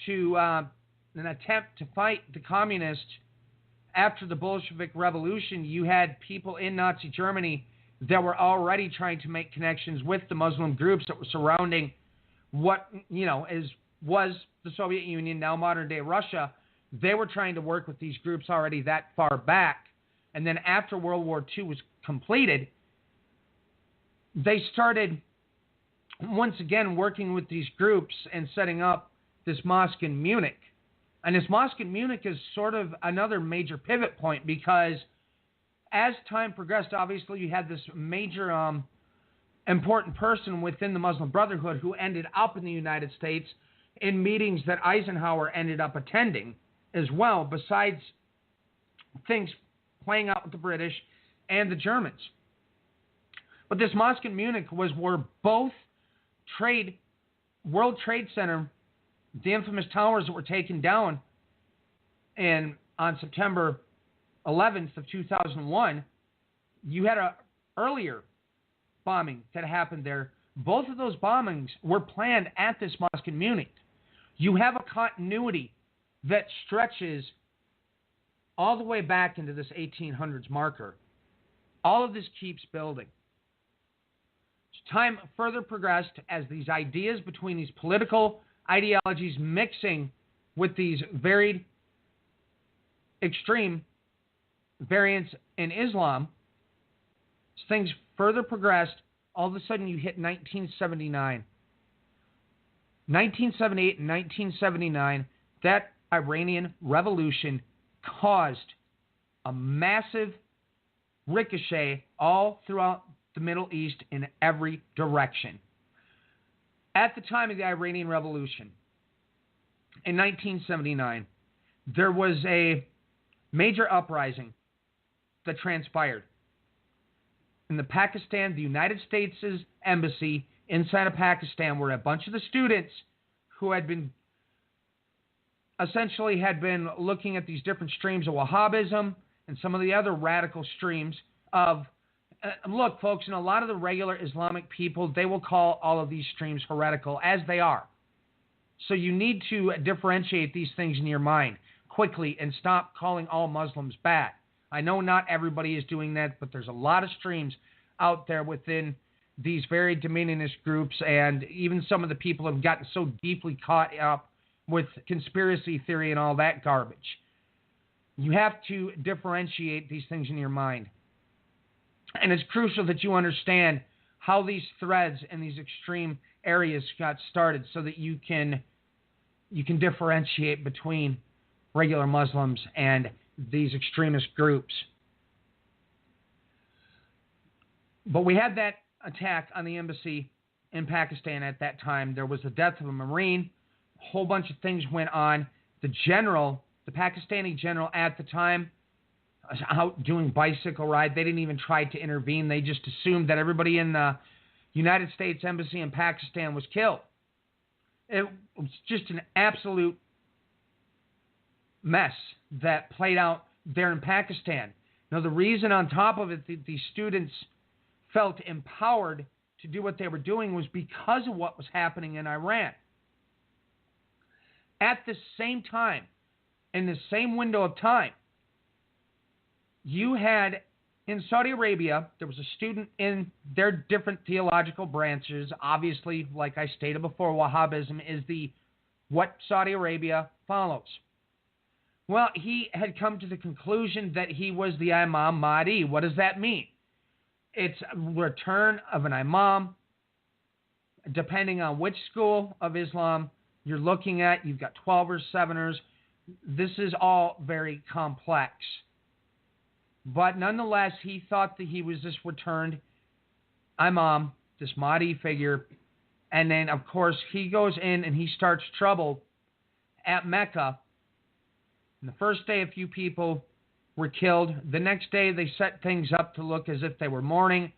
G: to an attempt to fight the communists after the Bolshevik Revolution. You had people in Nazi Germany that were already trying to make connections with the Muslim groups that were surrounding what, was the Soviet Union, now modern-day Russia. They were trying to work with these groups already that far back. And then after World War II was completed, they started once again working with these groups and setting up this mosque in Munich. And this mosque in Munich is sort of another major pivot point, because as time progressed, obviously you had this major important person within the Muslim Brotherhood who ended up in the United States in meetings that Eisenhower ended up attending as well, besides things playing out with the British and the Germans. But this mosque in Munich was where both World Trade Center, the infamous towers that were taken down on September 11th of 2001, you had an earlier bombing that happened there. Both of those bombings were planned at this mosque in Munich. You have a continuity that stretches all the way back into this 1800s marker. All of this keeps building. As time further progressed, as these ideas between these political ideologies mixing with these varied extreme variants in Islam, as things further progressed, all of a sudden you hit 1979. 1978 and 1979, that Iranian Revolution caused a massive ricochet all throughout the Middle East in every direction. At the time of the Iranian Revolution, in 1979, there was a major uprising that transpired in the United States' embassy inside of Pakistan, where a bunch of the students who had been looking at these different streams of Wahhabism and some of the other radical streams of, look, folks, and a lot of the regular Islamic people, they will call all of these streams heretical, as they are. So you need to differentiate these things in your mind quickly and stop calling all Muslims bad. I know not everybody is doing that, but there's a lot of streams out there within these very dominionist groups, and even some of the people have gotten so deeply caught up with conspiracy theory and all that garbage. You have to differentiate these things in your mind. And it's crucial that you understand how these threads and these extreme areas got started so that you can differentiate between regular Muslims and these extremist groups. But we had that attack on the embassy in Pakistan at that time. There was the death of a Marine. A whole bunch of things went on. The general, the Pakistani general at the time, was out doing bicycle ride. They didn't even try to intervene. They just assumed that everybody in the United States Embassy in Pakistan was killed. It was just an absolute mess that played out there in Pakistan. Now, the reason on top of it that these students felt empowered to do what they were doing was because of what was happening in Iran. At the same time, in the same window of time, you had in Saudi Arabia, there was a student in their different theological branches. Obviously, like I stated before, Wahhabism is what Saudi Arabia follows. Well, he had come to the conclusion that he was the Imam Mahdi. What does that mean? It's a return of an Imam, depending on which school of Islam you're looking at. You've got 12ers, 7ers. This is all very complex. But nonetheless, he thought that he was this returned Imam, this Mahdi figure. And then, of course, he goes in and he starts trouble at Mecca. And the first day, a few people were killed. The next day, they set things up to look as if they were mourning,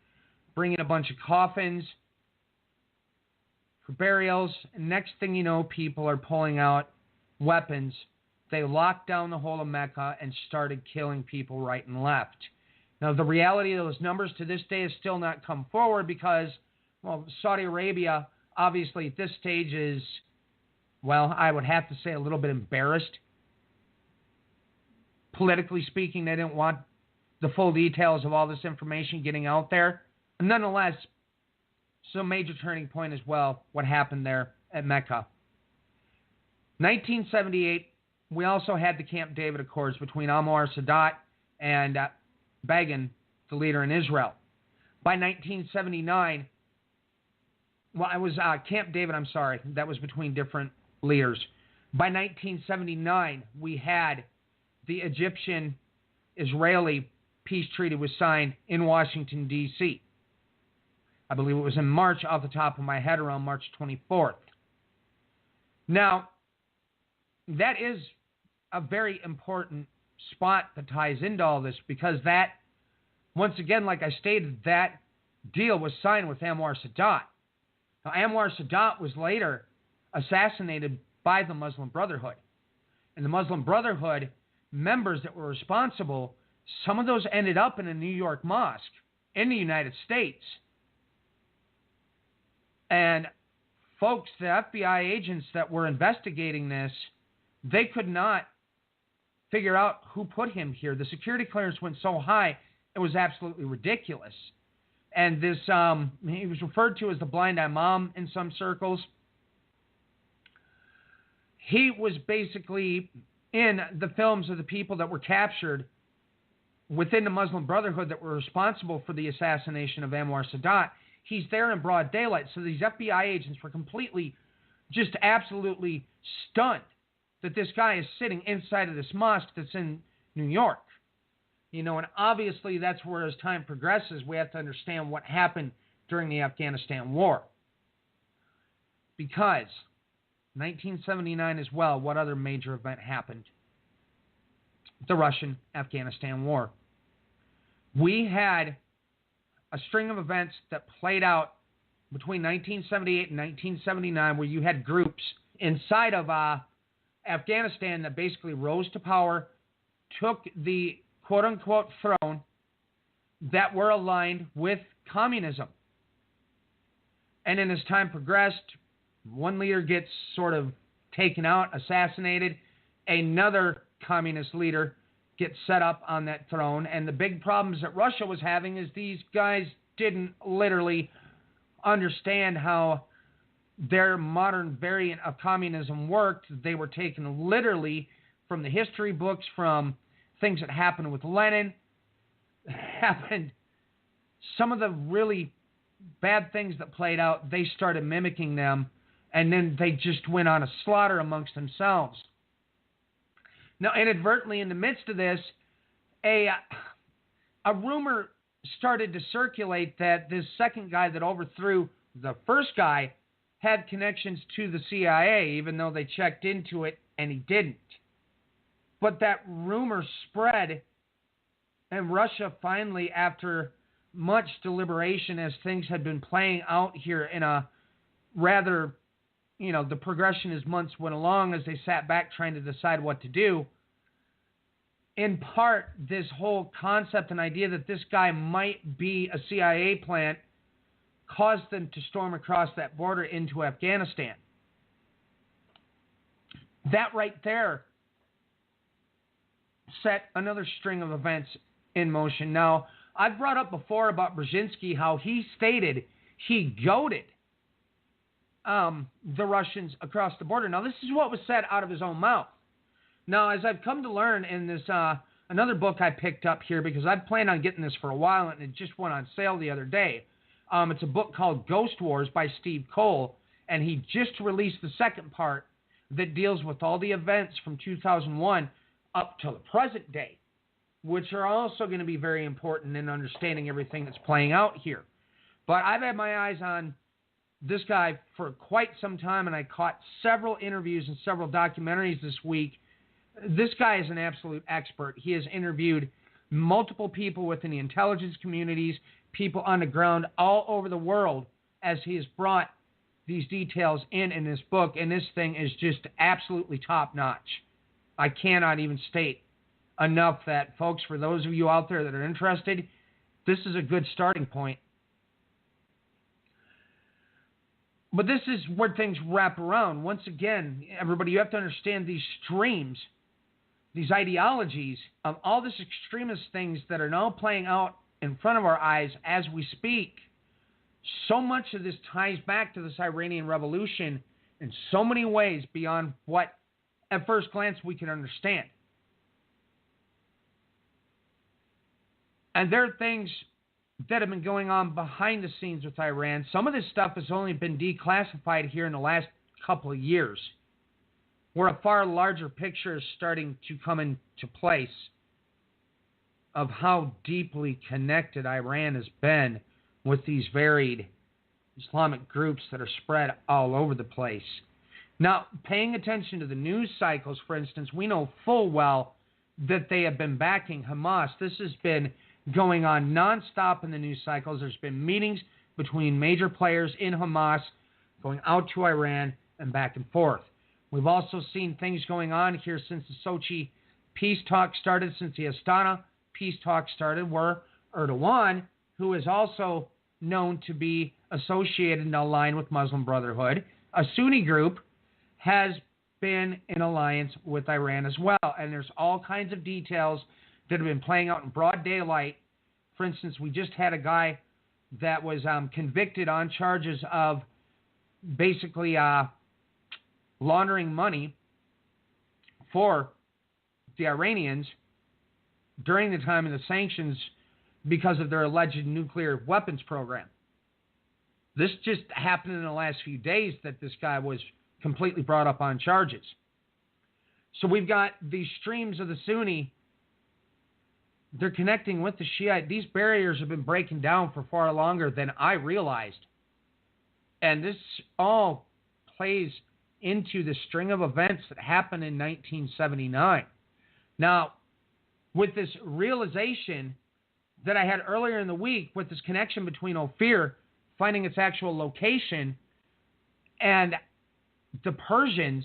G: bringing a bunch of coffins for burials. And next thing you know, people are pulling out weapons. They locked down the whole of Mecca and started killing people right and left. Now, the reality of those numbers to this day has still not come forward because, well, Saudi Arabia, obviously at this stage is, well, I would have to say a little bit embarrassed. Politically speaking, they didn't want the full details of all this information getting out there. And nonetheless, some major turning point as well, what happened there at Mecca. 1978, we also had the Camp David Accords between Anwar Sadat and Begin, the leader in Israel. By 1979, well, it was Camp David, I'm sorry, that was between different leaders. By 1979, we had the Egyptian-Israeli peace treaty was signed in Washington, D.C. I believe it was in March, off the top of my head, around March 24th. Now, that is a very important spot that ties into all this because that, once again, like I stated, that deal was signed with Anwar Sadat. Now, Anwar Sadat was later assassinated by the Muslim Brotherhood. And the Muslim Brotherhood members that were responsible, some of those ended up in a New York mosque in the United States. And folks, the FBI agents that were investigating this, they could not figure out who put him here. The security clearance went so high, it was absolutely ridiculous. And this, he was referred to as the blind Imam in some circles. He was basically in the films of the people that were captured within the Muslim Brotherhood that were responsible for the assassination of Anwar Sadat. He's there in broad daylight. So these FBI agents were completely, just absolutely stunned that this guy is sitting inside of this mosque that's in New York. You know, and obviously that's where as time progresses, we have to understand what happened during the Afghanistan war. Because 1979 as well, what other major event happened? The Russian-Afghanistan war. We had a string of events that played out between 1978 and 1979 where you had groups inside of Afghanistan that basically rose to power, took the quote-unquote throne that were aligned with communism. And then as time progressed, one leader gets sort of taken out, assassinated. Another communist leader gets set up on that throne. And the big problems that Russia was having is these guys didn't literally understand how their modern variant of communism worked. They were taken literally from the history books, from things that happened with Lenin, happened. Some of the really bad things that played out, they started mimicking them, and then they just went on a slaughter amongst themselves. Now, inadvertently, in the midst of this, a rumor started to circulate that this second guy that overthrew the first guy had connections to the CIA, even though they checked into it and he didn't. But that rumor spread, and Russia finally, after much deliberation as things had been playing out here in a rather, the progression as months went along as they sat back trying to decide what to do, in part, this whole concept and idea that this guy might be a CIA plant caused them to storm across that border into Afghanistan. That right there set another string of events in motion. Now, I've brought up before about Brzezinski, how he stated he goaded the Russians across the border. Now, this is what was said out of his own mouth. Now, as I've come to learn in this another book I picked up here, because I've planned on getting this for a while, and it just went on sale the other day. It's a book called Ghost Wars by Steve Cole, and he just released the second part that deals with all the events from 2001 up to the present day, which are also going to be very important in understanding everything that's playing out here. But I've had my eyes on this guy for quite some time, and I caught several interviews and several documentaries this week. This guy is an absolute expert. He has interviewed multiple people within the intelligence communities, people on the ground all over the world, as he has brought these details in this book, and this thing is just absolutely top-notch. I cannot even state enough that, folks, for those of you out there that are interested, this is a good starting point. But this is where things wrap around. Once again, everybody, you have to understand these streams, these ideologies of all these extremist things that are now playing out in front of our eyes as we speak. So much of this ties back to this Iranian Revolution in so many ways beyond what, at first glance, we can understand. And there are things that have been going on behind the scenes with Iran. Some of this stuff has only been declassified here in the last couple of years, where a far larger picture is starting to come into place of how deeply connected Iran has been with these varied Islamic groups that are spread all over the place. Now, paying attention to the news cycles, for instance, we know full well that they have been backing Hamas. This has been going on nonstop in the news cycles. There's been meetings between major players in Hamas going out to Iran and back and forth. We've also seen things going on here since the Sochi peace talks started, since the Astana peace talks started, where Erdogan, who is also known to be associated and aligned with Muslim Brotherhood, a Sunni group, has been in alliance with Iran as well. And there's all kinds of details that have been playing out in broad daylight. For instance, we just had a guy that was convicted on charges of basically laundering money for the Iranians during the time of the sanctions because of their alleged nuclear weapons program. This just happened in the last few days that this guy was completely brought up on charges. So we've got these streams of the Sunni. They're connecting with the Shiite. These barriers have been breaking down for far longer than I realized. And this all plays into the string of events that happened in 1979. Now, with this realization that I had earlier in the week, with this connection between Ophir finding its actual location and the Persians,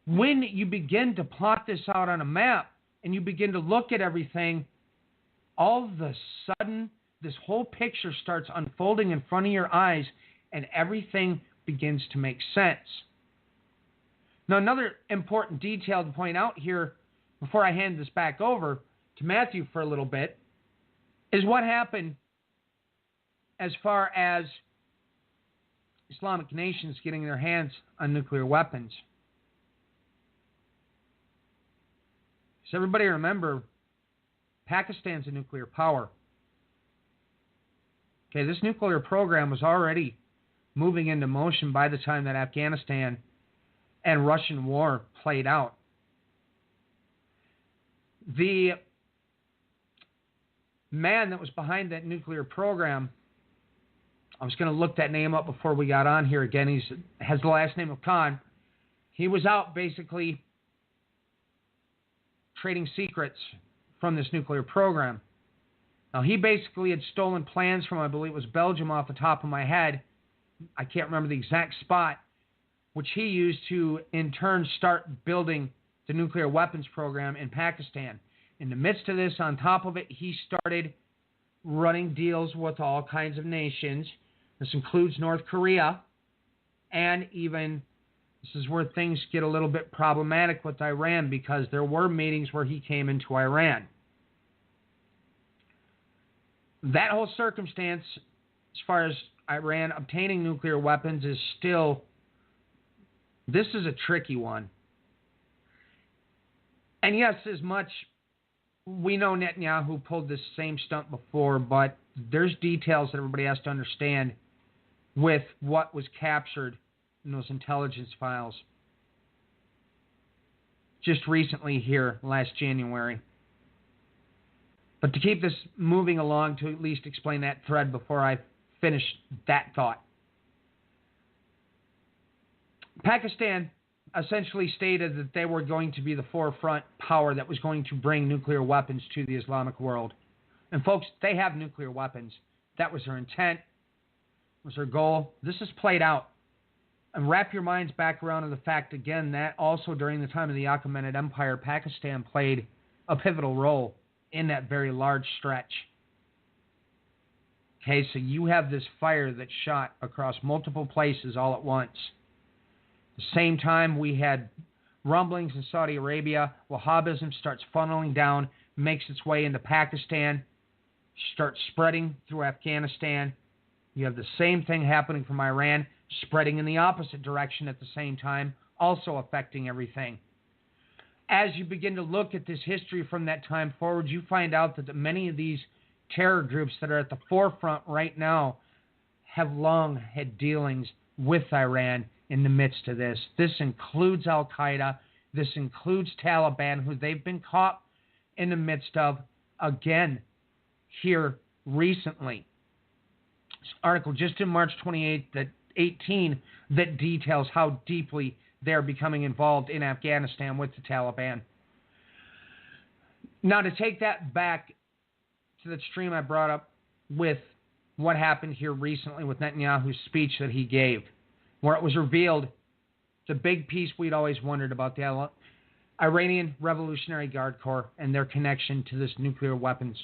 G: when you begin to plot this out on a map and you begin to look at everything, all of a sudden this whole picture starts unfolding in front of your eyes and everything begins to make sense. Now, another important detail to point out here before I hand this back over to Matthew for a little bit is what happened as far as Islamic nations getting their hands on nuclear weapons. So everybody remember, Pakistan's a nuclear power. Okay, this nuclear program was already moving into motion by the time that Afghanistan and Russian war played out. The man that was behind that nuclear program, I was going to look that name up before we got on here again. He has the last name of Khan. He was out basically trading secrets from this nuclear program. Now, he basically had stolen plans from, I believe it was Belgium off the top of my head. I can't remember the exact spot, which he used to, in turn, start building the nuclear weapons program in Pakistan. In the midst of this, on top of it, he started running deals with all kinds of nations. This includes North Korea, and even, this is where things get a little bit problematic with Iran, because there were meetings where he came into Iran. That whole circumstance, as far as Iran obtaining nuclear weapons, is still, this is a tricky one. And yes, as much, we know Netanyahu pulled this same stunt before, but there's details that everybody has to understand with what was captured in those intelligence files just recently here, last January. But to keep this moving along, to at least explain that thread before I finish that thought. Pakistan essentially stated that they were going to be the forefront power that was going to bring nuclear weapons to the Islamic world. And folks, they have nuclear weapons. That was their intent, was their goal. This is played out. And wrap your minds back around to the fact, again, that also during the time of the Achaemenid Empire, Pakistan played a pivotal role in that very large stretch. Okay, so you have this fire that shot across multiple places all at once. At the same time, we had rumblings in Saudi Arabia. Wahhabism starts funneling down, makes its way into Pakistan, starts spreading through Afghanistan. You have the same thing happening from Iran, spreading in the opposite direction at the same time, also affecting everything. As you begin to look at this history from that time forward, you find out that many of these terror groups that are at the forefront right now have long had dealings with Iran in the midst of this. This includes Al-Qaeda. This includes Taliban, who they've been caught in the midst of, again, here recently. This article just in March 18 that details how deeply they're becoming involved in Afghanistan with the Taliban. Now, to take that back to the stream I brought up with what happened here recently with Netanyahu's speech that he gave, where it was revealed the big piece we'd always wondered about, the Iranian Revolutionary Guard Corps and their connection to this nuclear weapons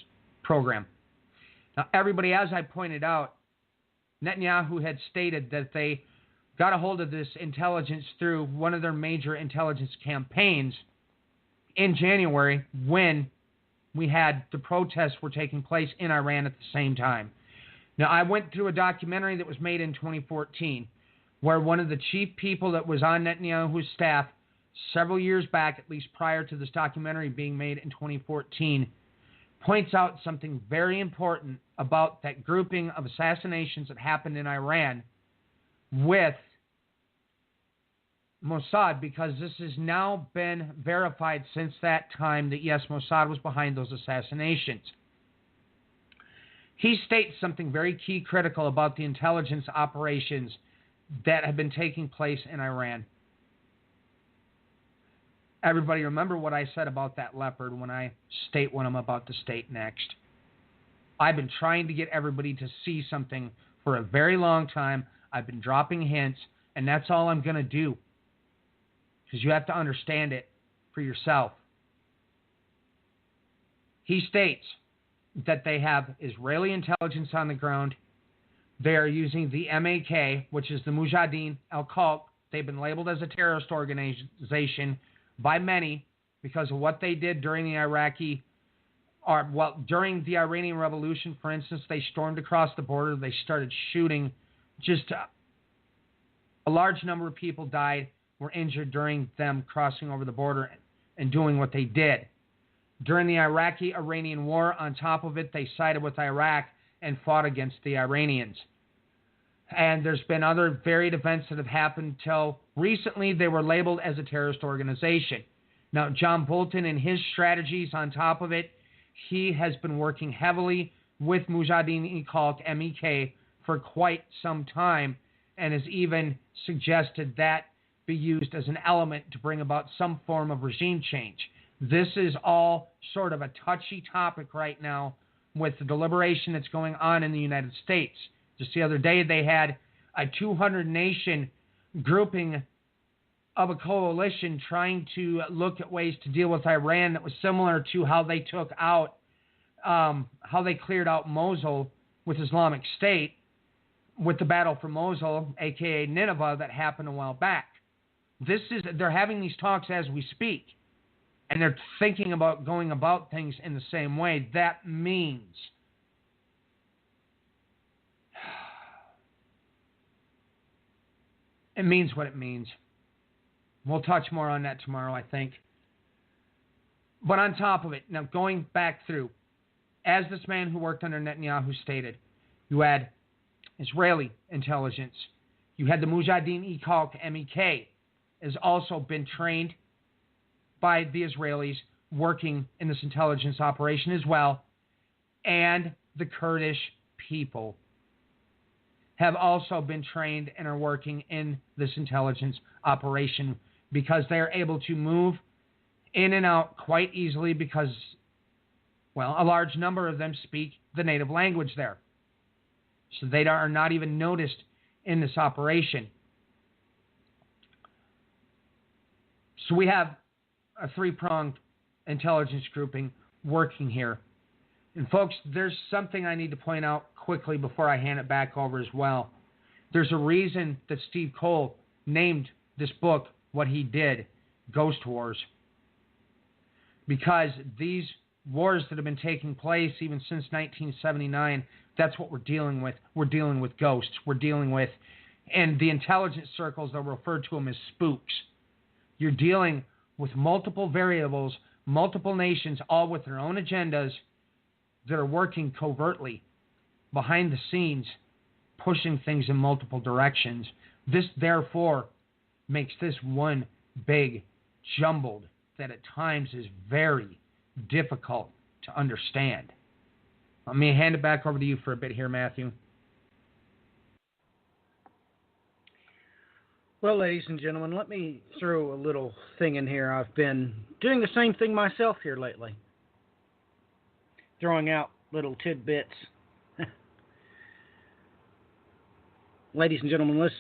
G: program. Now, everybody, as I pointed out, Netanyahu had stated that they got a hold of this intelligence through one of their major intelligence campaigns in January, when we had the protests were taking place in Iran at the same time. Now, I went through a documentary that was made in 2014, where one of the chief people that was on Netanyahu's staff several years back, at least prior to this documentary being made in 2014, points out something very important about that grouping of assassinations that happened in Iran with Mossad, because this has now been verified since that time that, yes, Mossad was behind those assassinations. He states something very key critical about the intelligence operations that have been taking place in Iran. Everybody remember what I said about that leopard when I state what I'm about to state next. I've been trying to get everybody to see something for a very long time. I've been dropping hints, and that's all I'm going to do, because you have to understand it for yourself. He states that they have Israeli intelligence on the ground. They are using the MAK, which is the Mujahideen al-Khalq. They've been labeled as a terrorist organization by many because of what they did during the during the Iranian Revolution, for instance. They stormed across the border. They started shooting. Just a large number of people died, were injured during them crossing over the border and doing what they did. During the Iraqi-Iranian war, on top of it, they sided with Iraq and fought against the Iranians. And there's been other varied events that have happened till recently. They were labeled as a terrorist organization. Now, John Bolton and his strategies on top of it, he has been working heavily with Mujahideen-e-Khalq, MEK, for quite some time, and has even suggested that be used as an element to bring about some form of regime change. This is all sort of a touchy topic right now with the deliberation that's going on in the United States. Just the other day, they had a 200-nation grouping of a coalition trying to look at ways to deal with Iran that was similar to how they took out, how they cleared out Mosul with Islamic State, with the battle for Mosul, aka Nineveh, that happened a while back. They're having these talks as we speak, and they're thinking about going about things in the same way. That means it means what it means. We'll touch more on that tomorrow, I think. But on top of it, now going back through, as this man who worked under Netanyahu stated, you had Israeli intelligence. You had the Mujahideen-e-Khalq, MEK, has also been trained by the Israelis working in this intelligence operation as well. And the Kurdish people have also been trained and are working in this intelligence operation because they are able to move in and out quite easily because, well, a large number of them speak the native language there. So they are not even noticed in this operation. So we have a three-pronged intelligence grouping working here. And folks, there's something I need to point out quickly before I hand it back over as well. There's a reason that Steve Cole named this book what he did, Ghost Wars. Because these wars that have been taking place even since 1979, that's what we're dealing with. We're dealing with ghosts. We're dealing with, and the intelligence circles, they'll refer to them as spooks. You're dealing with multiple variables, multiple nations, all with their own agendas that are working covertly behind the scenes, pushing things in multiple directions. This, therefore, makes this one big jumbled that at times is very difficult to understand. Let me hand it back over to you for a bit here, Matthew.
H: Well, ladies and gentlemen, let me throw a little thing in here. I've been doing the same thing myself here lately. Throwing out little tidbits. Ladies and gentlemen,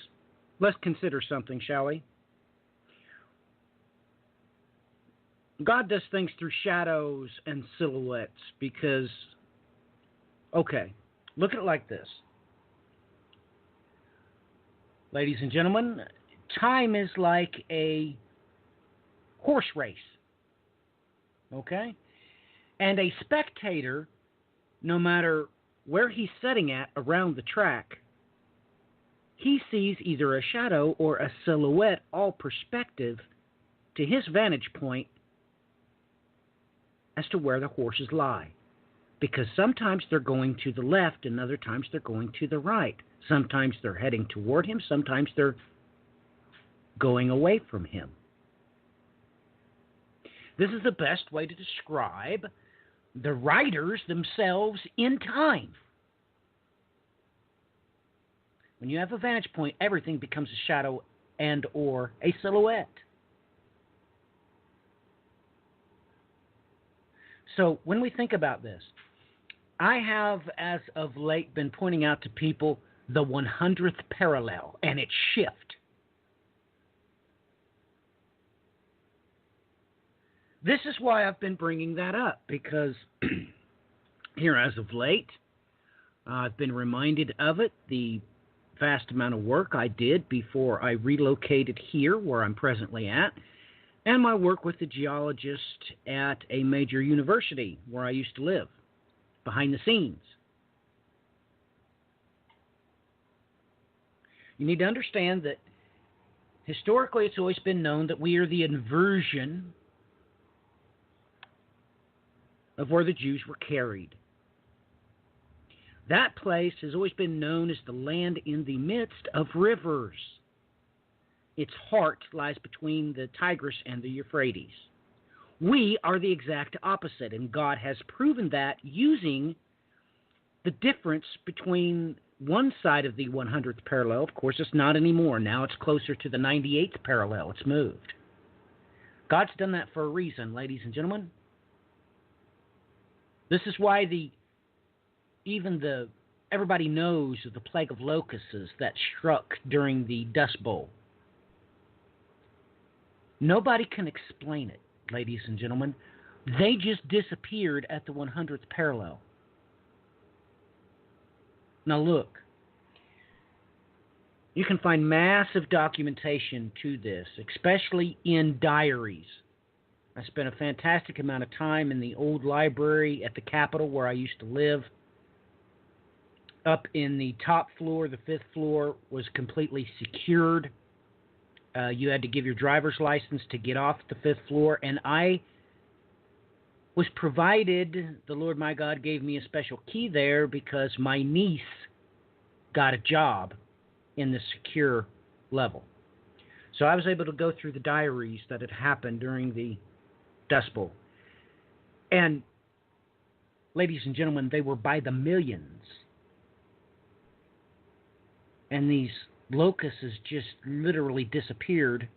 H: let's consider something, shall we? God does things through shadows and silhouettes because, okay, look at it like this. Ladies and gentlemen, time is like a horse race, okay? And a spectator, no matter where he's sitting at around the track, he sees either a shadow or a silhouette, all perspective, to his vantage point as to where the horses lie. Because sometimes they're going to the left and other times they're going to the right. Sometimes they're heading toward him, sometimes they're going away from him. This is the best way to describe the riders themselves in time. When you have a vantage point, everything becomes a shadow and or a silhouette. So when we think about this, I have, as of late, been pointing out to people the 100th parallel and its shift. This is why I've been bringing that up, because here, as of late, I've been reminded of it, the vast amount of work I did before I relocated here, where I'm presently at, and my work with the geologist at a major university where I used to live, behind the scenes. You need to understand that historically it's always been known that we are the inversion of where the Jews were carried. That place has always been known as the land in the midst of rivers. Its heart lies between the Tigris and the Euphrates. We are the exact opposite, and God has proven that using the difference between one side of the 100th parallel. Of course, it's not anymore. Now it's closer to the 98th parallel. It's moved. God's done that for a reason, ladies and gentlemen. This is why everybody knows of the plague of locusts that struck during the Dust Bowl. Nobody can explain it, ladies and gentlemen. They just disappeared at the 100th parallel. Now look, you can find massive documentation to this, especially in diaries. I spent a fantastic amount of time in the old library at the Capitol where I used to live. Up in the top floor, the 5th floor was completely secured. You had to give your driver's license to get off the 5th floor, and I was provided, the Lord my God gave me a special key there because my niece got a job in the secure level. So I was able to go through the diaries that had happened during the Dust Bowl. And, ladies and gentlemen, they were by the millions. And these locusts just literally disappeared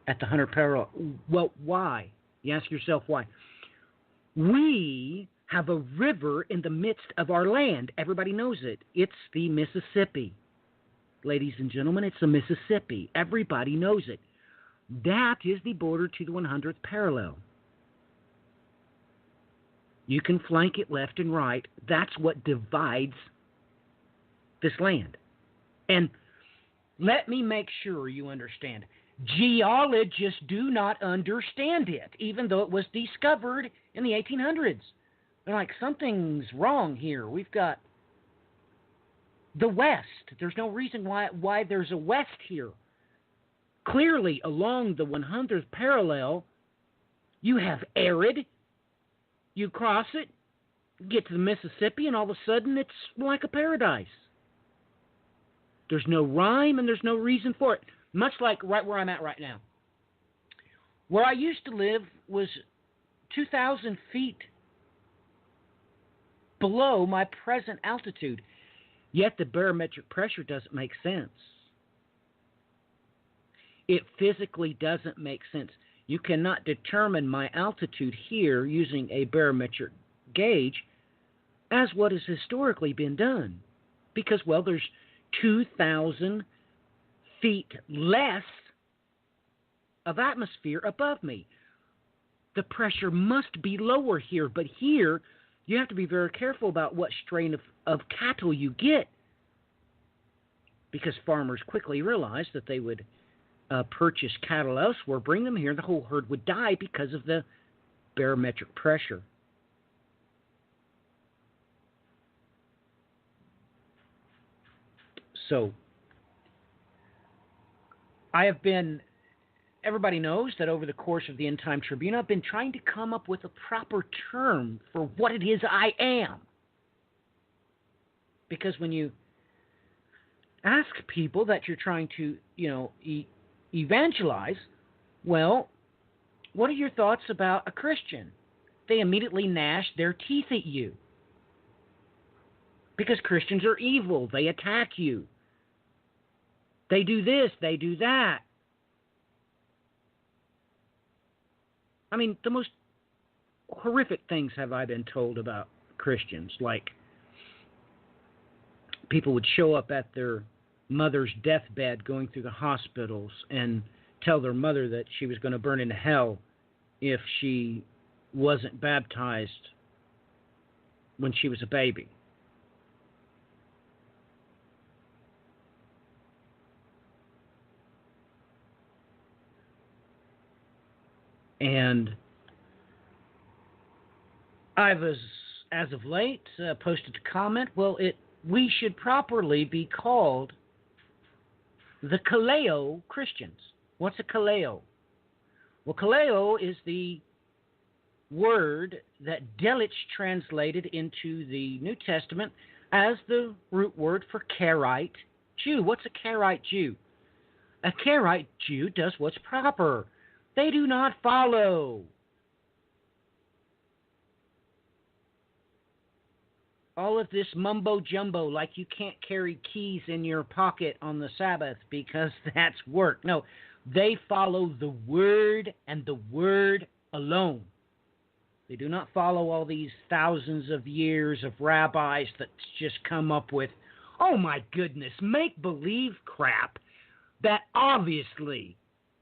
H: at the 100 parallel. Well, why? You ask yourself why. We have a river in the midst of our land. Everybody knows it. It's the Mississippi. Ladies and gentlemen, it's the Mississippi. Everybody knows it. That is the border to the 100th parallel. You can flank it left and right. That's what divides this land. And let me make sure you understand. Geologists do not understand it, even though it was discovered in the 1800s. They're like, something's wrong here. We've got the West. There's no reason why there's a West here. Clearly, along the 100th parallel, you have arid. You cross it, get to the Mississippi, and all of a sudden it's like a paradise. There's no rhyme and there's no reason for it. Much like right where I'm at right now. Where I used to live was 2,000 feet below my present altitude. Yet the barometric pressure doesn't make sense. It physically doesn't make sense. You cannot determine my altitude here using a barometric gauge as what has historically been done. Because, well, there's 2,000 feet less of atmosphere above me. The pressure must be lower here, but here you have to be very careful about what strain of cattle you get, because farmers quickly realized that they would purchase cattle elsewhere, bring them here, and the whole herd would die because of the barometric pressure. So, everybody knows that over the course of the End Time Tribune, I've been trying to come up with a proper term for what it is I am. Because when you ask people that you're trying to, evangelize, well, what are your thoughts about a Christian? They immediately gnash their teeth at you. Because Christians are evil. They attack you. They do this, they do that. I mean, the most horrific things have I been told about Christians. Like, people would show up at their mother's deathbed going through the hospitals and tell their mother that she was going to burn in hell if she wasn't baptized when she was a baby. And I've, as of late, posted a comment, we should properly be called the Kaleo Christians. What's a Kaleo? Well, Kaleo is the word that Delitzsch translated into the New Testament as the root word for Karaite Jew. What's a Karaite Jew? A Karaite Jew does what's proper. They do not follow all of this mumbo-jumbo like you can't carry keys in your pocket on the Sabbath because that's work. No, they follow the Word and the Word alone. They do not follow all these thousands of years of rabbis that just come up with, oh my goodness, make-believe crap that obviously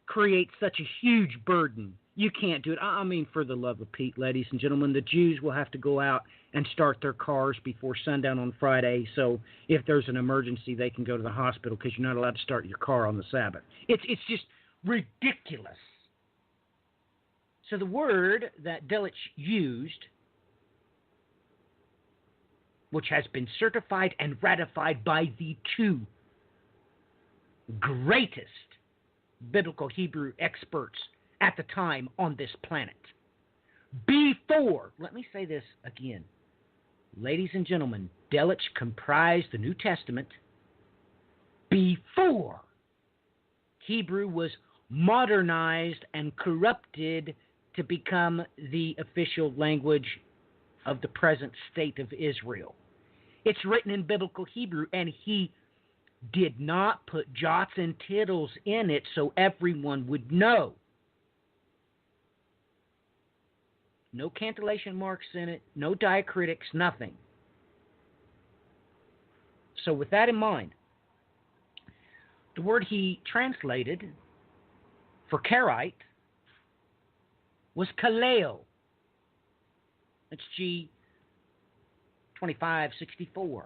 H: creates such a huge burden. You can't do it. I mean, for the love of Pete, ladies and gentlemen, the Jews will have to go out and start their cars before sundown on Friday, so if there's an emergency, they can go to the hospital because you're not allowed to start your car on the Sabbath. It's just ridiculous. So the word that Delitzsch used, which has been certified and ratified by the two greatest biblical Hebrew experts at the time on this planet. Before, let me say this again, ladies and gentlemen, Delitzsch comprised the New Testament before Hebrew was modernized and corrupted to become the official language of the present state of Israel. It's written in biblical Hebrew, and he did not put jots and tittles in it so everyone would know. No cantillation marks in it, no diacritics, nothing. So with that in mind, the word he translated for Karaite was kaleo. It's G2564.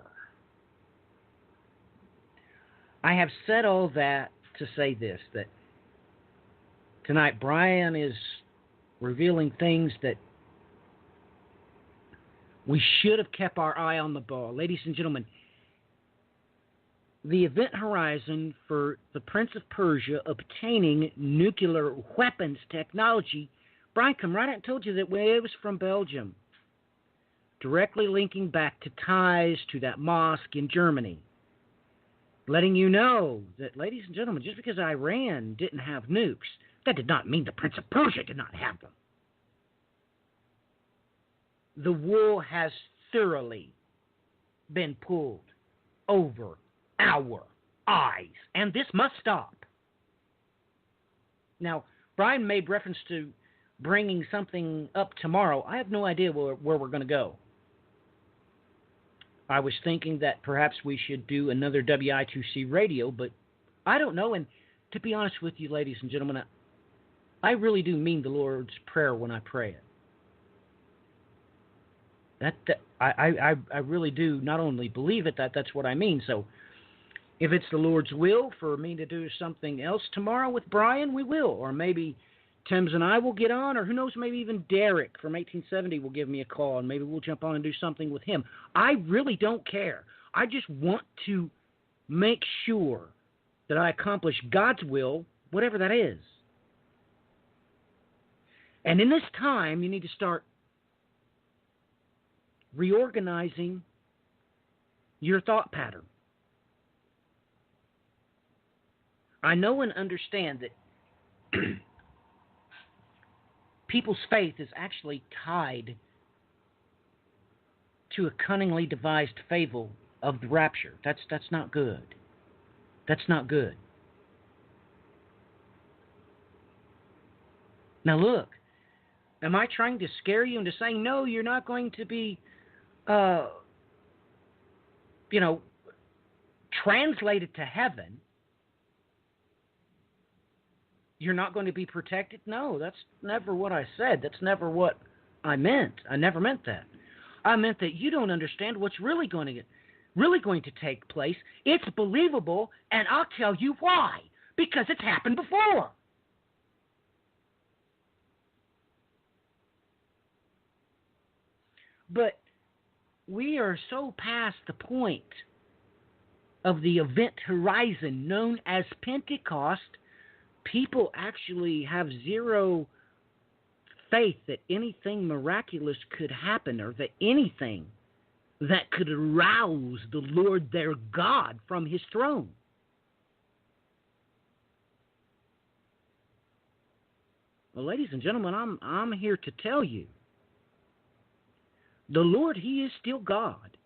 H: I have said all that to say this, that tonight Brian is revealing things that we should have kept our eye on the ball. Ladies and gentlemen, the event horizon for the Prince of Persia obtaining nuclear weapons technology, Brian come right out and told you that it was from Belgium, directly linking back to ties to that mosque in Germany, letting you know that, ladies and gentlemen, just because Iran didn't have nukes, that did not mean the Prince of Persia did not have them. The wool has thoroughly been pulled over our eyes, and this must stop. Now, Brian made reference to bringing something up tomorrow. I have no idea where we're going to go. I was thinking that perhaps we should do another WI2C radio, but I don't know. And to be honest with you, ladies and gentlemen, I really do mean the Lord's Prayer when I pray it. I really do not only believe it, that's what I mean. So if it's the Lord's will for me to do something else tomorrow with Brian, we will. Or maybe Timms and I will get on, or who knows, maybe even Derek from 1870 will give me a call, and maybe we'll jump on and do something with him. I really don't care. I just want to make sure that I accomplish God's will, whatever that is. And in this time, you need to start reorganizing your thought pattern. I know and understand that people's faith is actually tied to a cunningly devised fable of the rapture. That's not good. That's not good. Now look, am I trying to scare you into saying, no, you're not going to be, translated to heaven? You're not going to be protected? No, that's never what I said. That's never what I meant. I never meant that. I meant that you don't understand what's really going to take place. It's believable, and I'll tell you why. Because it's happened before. But we are so past the point of the event horizon known as Pentecost, people actually have zero faith that anything miraculous could happen, or that anything that could arouse the Lord their God from his throne. Well, ladies and gentlemen, I'm here to tell you, the Lord, he is still God.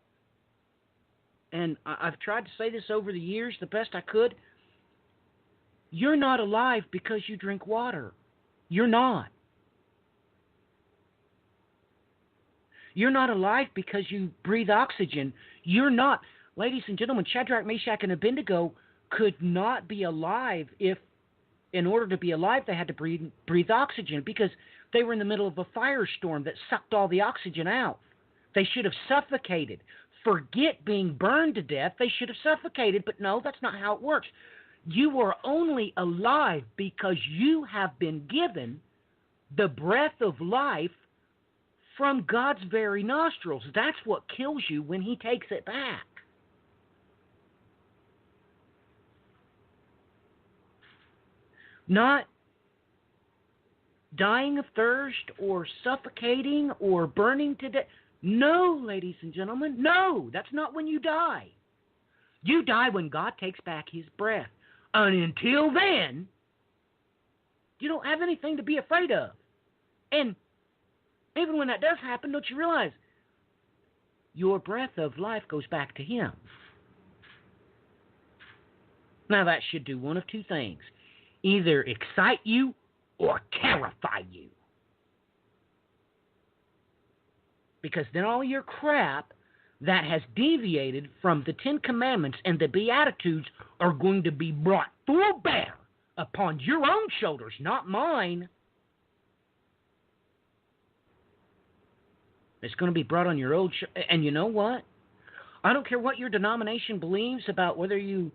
H: and I've tried to say this over the years the best I could, you're not alive because you drink water. You're not. You're not alive because you breathe oxygen. You're not. Ladies and gentlemen, Shadrach, Meshach, and Abednego could not be alive if, in order to be alive, they had to breathe oxygen, because they were in the middle of a firestorm that sucked all the oxygen out. They should have suffocated. Forget being burned to death. They should have suffocated, but no, that's not how it works. You are only alive because you have been given the breath of life from God's very nostrils. That's what kills you when He takes it back. Not dying of thirst or suffocating or burning to death. No, ladies and gentlemen, no, that's not when you die. You die when God takes back His breath. And until then, you don't have anything to be afraid of. And even when that does happen, don't you realize your breath of life goes back to Him? Now that should do one of two things. Either excite you or terrify you. Because then all your crap that has deviated from the Ten Commandments and the Beatitudes are going to be brought full bear upon your own shoulders, not mine. It's going to be brought on your own shoulders. And you know what? I don't care what your denomination believes about whether you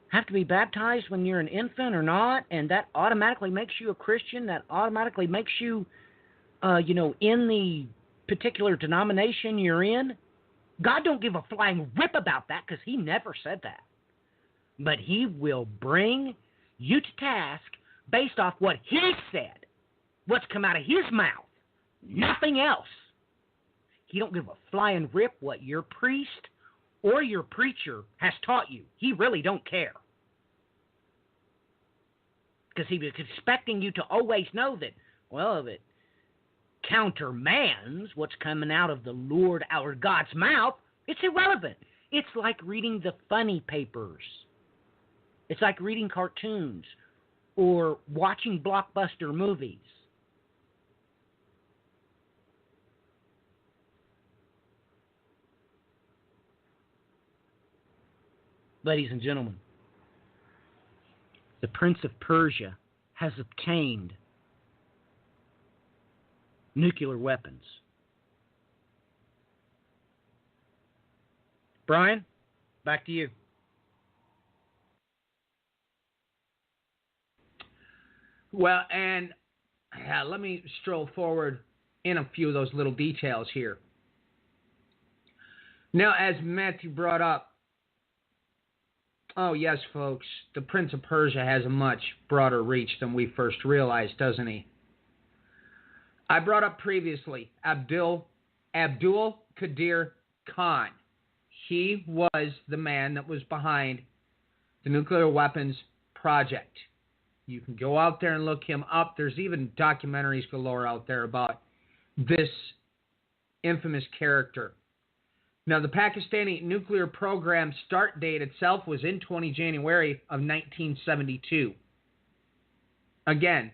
H: have to be baptized when you're an infant or not, and that automatically makes you a Christian, that automatically makes you, in the particular denomination you're in. God don't give a flying rip about that, because He never said that. But He will bring you to task based off what He said, what's come out of His mouth, nothing else. He don't give a flying rip what your priest or your preacher has taught you. He really don't care. Because He was expecting you to always know that, well, if it countermands what's coming out of the Lord our God's mouth, it's irrelevant. It's like reading the funny papers. It's like reading cartoons or watching blockbuster movies. Ladies and gentlemen, the Prince of Persia has obtained nuclear weapons. Brian, back to you.
G: Well, and let me stroll forward in a few of those little details here. Now, as Matthew brought up, oh, yes, folks, the Prince of Persia has a much broader reach than we first realized, doesn't he? I brought up previously Abdul Qadir Khan. He was the man that was behind the nuclear weapons project. You can go out there and look him up. There's even documentaries galore out there about this infamous character. Now, the Pakistani nuclear program start date itself was in 20 January of 1972. Again,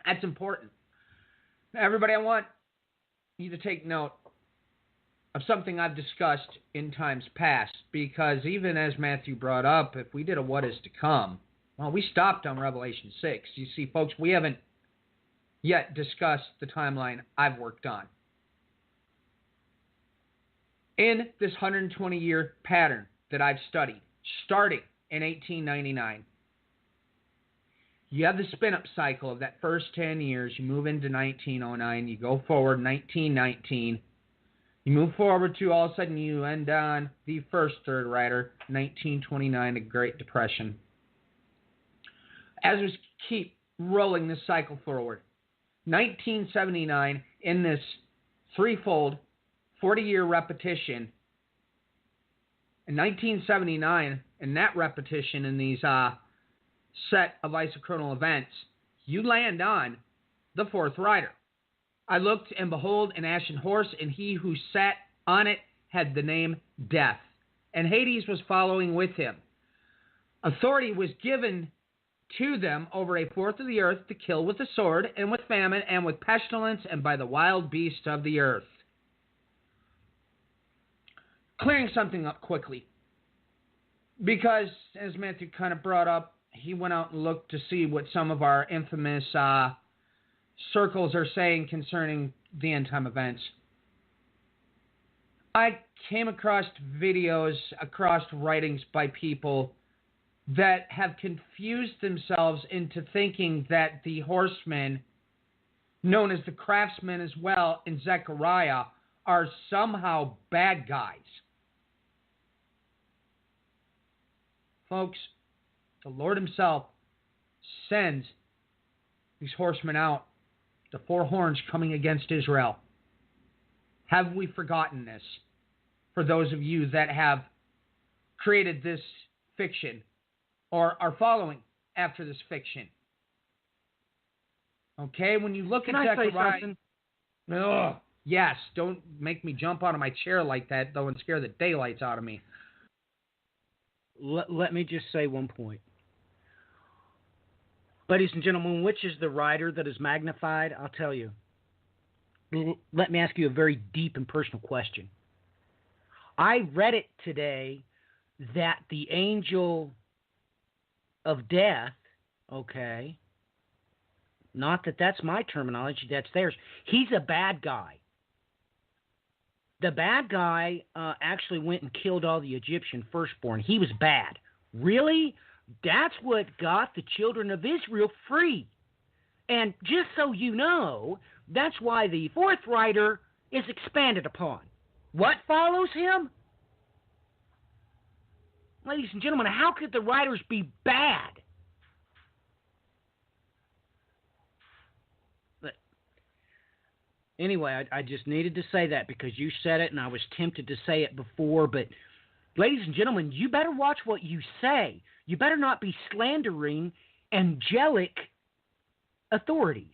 G: that's important. Everybody, I want you to take note of something I've discussed in times past, because even as Matthew brought up, if we did a what is to come, well, we stopped on Revelation 6. You see, folks, we haven't yet discussed the timeline I've worked on. In this 120-year pattern that I've studied, starting in 1899, you have the spin-up cycle of that first 10 years. You move into 1909. You go forward, 1919. You move forward to, all of a sudden, you end on the first third rider, 1929, the Great Depression. As we keep rolling this cycle forward, 1979, in this threefold 40-year repetition, in 1979, in that repetition, in these set of isochronal events, you land on the fourth rider. I looked, and behold, an ashen horse, and he who sat on it had the name Death. and Hades was following with him. Authority was given to them over a fourth of the earth to kill with the sword, and with famine, and with pestilence, and by the wild beasts of the earth. Clearing something up quickly. Because, as Matthew kind of brought up, he went out and looked to see what some of our infamous circles are saying concerning the end-time events. I came across videos, across writings by people that have confused themselves into thinking that the horsemen, known as the craftsmen as well in Zechariah, are somehow bad guys. Folks, the Lord himself sends these horsemen out, the four horns coming against Israel. Have we forgotten this? For those of you that have created this fiction or are following after this fiction. Okay, when you look at Zechariah... Ugh, yes, don't make me jump out of my chair like that, though, and scare the daylights out of me.
H: Let me just say one point. Ladies and gentlemen, which is the writer that is magnified? I'll tell you. Let me ask you a very deep and personal question. I read it today that the angel of death, okay, not that that's my terminology, that's theirs, he's a bad guy. The bad guy actually went and killed all the Egyptian firstborn. He was bad. Really? That's what got the children of Israel free. And just so you know, that's why the fourth writer is expanded upon. What follows him? Ladies and gentlemen, how could the writers be bad? But anyway, I just needed to say that because you said it and I was tempted to say it before. But ladies and gentlemen, you better watch what you say. You better not be slandering angelic authorities.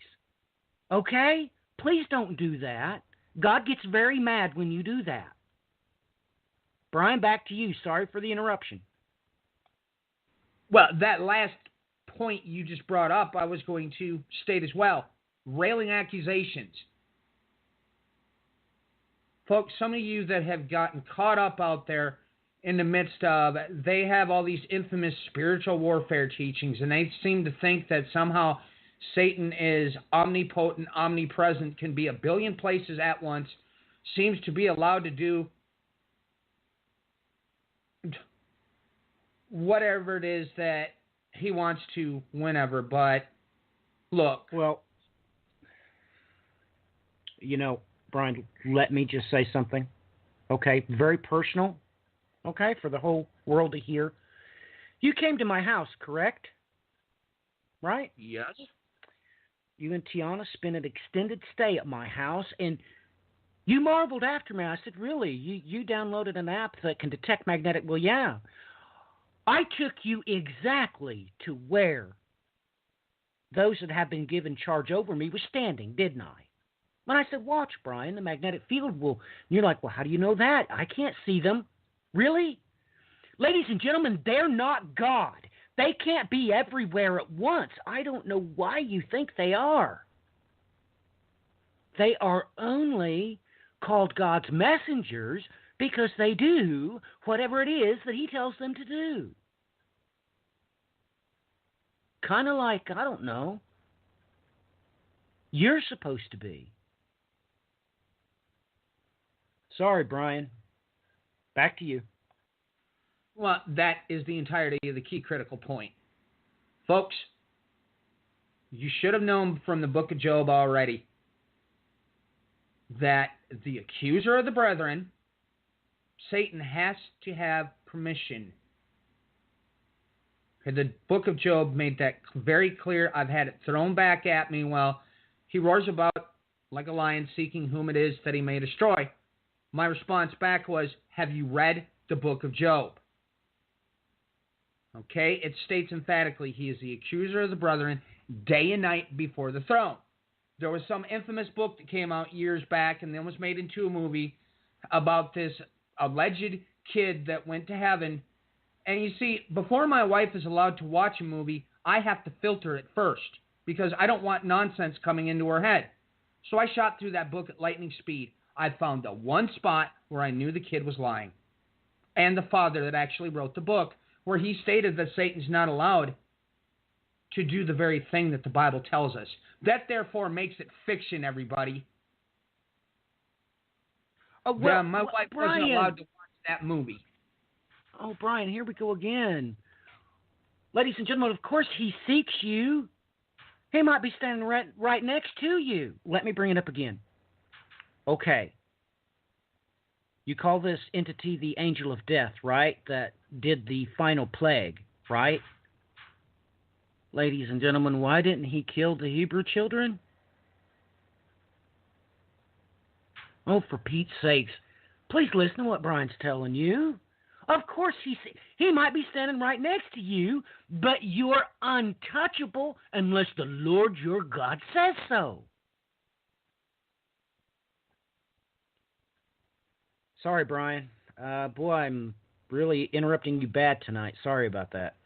H: Okay? Please don't do that. God gets very mad when you do that. Brian, back to you. Sorry for the interruption.
G: Well, that last point you just brought up, I was going to state as well. Railing accusations. Folks, some of you that have gotten caught up out there in the midst of, they have all these infamous spiritual warfare teachings, and they seem to think that somehow Satan is omnipotent, omnipresent, can be a billion places at once, seems to be allowed to do whatever it is that he wants to whenever. But look.
H: Well, you know, Brian, let me just say something. Okay? Very personal. Okay? For the whole world to hear. You came to my house, correct? Right?
G: Yes.
H: You and Tiana spent an extended stay at my house, and you marveled after me. I said, really? You downloaded an app that can detect magnetic... Well, yeah. I took you exactly to where those that have been given charge over me were standing, didn't I? When I said, watch, Brian, the magnetic field will... You're like, well, how do you know that? I can't see them. Really? Ladies and gentlemen, they're not God. They can't be everywhere at once. I don't know why you think they are. They are only called God's messengers because they do whatever it is that he tells them to do. Kind of like, I don't know, you're supposed to be. Sorry, Brian. Back to you.
G: Well, that is the entirety of the key critical point. Folks, you should have known from the book of Job already that the accuser of the brethren, Satan, has to have permission. The book of Job made that very clear. I've had it thrown back at me while he roars about like a lion seeking whom it is that he may destroy. My response back was, have you read the book of Job? Okay, it states emphatically, he is the accuser of the brethren day and night before the throne. There was some infamous book that came out years back and then was made into a movie about this alleged kid that went to heaven. And you see, before my wife is allowed to watch a movie, I have to filter it first because I don't want nonsense coming into her head. So I shot through that book at lightning speed. I found the one spot where I knew the kid was lying. And the father that actually wrote the book, where he stated that Satan's not allowed to do the very thing that the Bible tells us. That therefore makes it fiction, everybody. My wife
H: Brian,
G: wasn't allowed to watch that movie.
H: Oh, Brian, here we go again. Ladies and gentlemen, of course he seeks you. He might be standing right next to you. Let me bring it up again. Okay. You call this entity the angel of death, right? That did the final plague, right? Ladies and gentlemen, why didn't he kill the Hebrew children? Oh, for Pete's sakes. Please listen to what Brian's telling you. Of course, he might be standing right next to you, but you're untouchable unless the Lord your God says so. Sorry, Brian. Boy, I'm really interrupting you bad tonight. Sorry about that.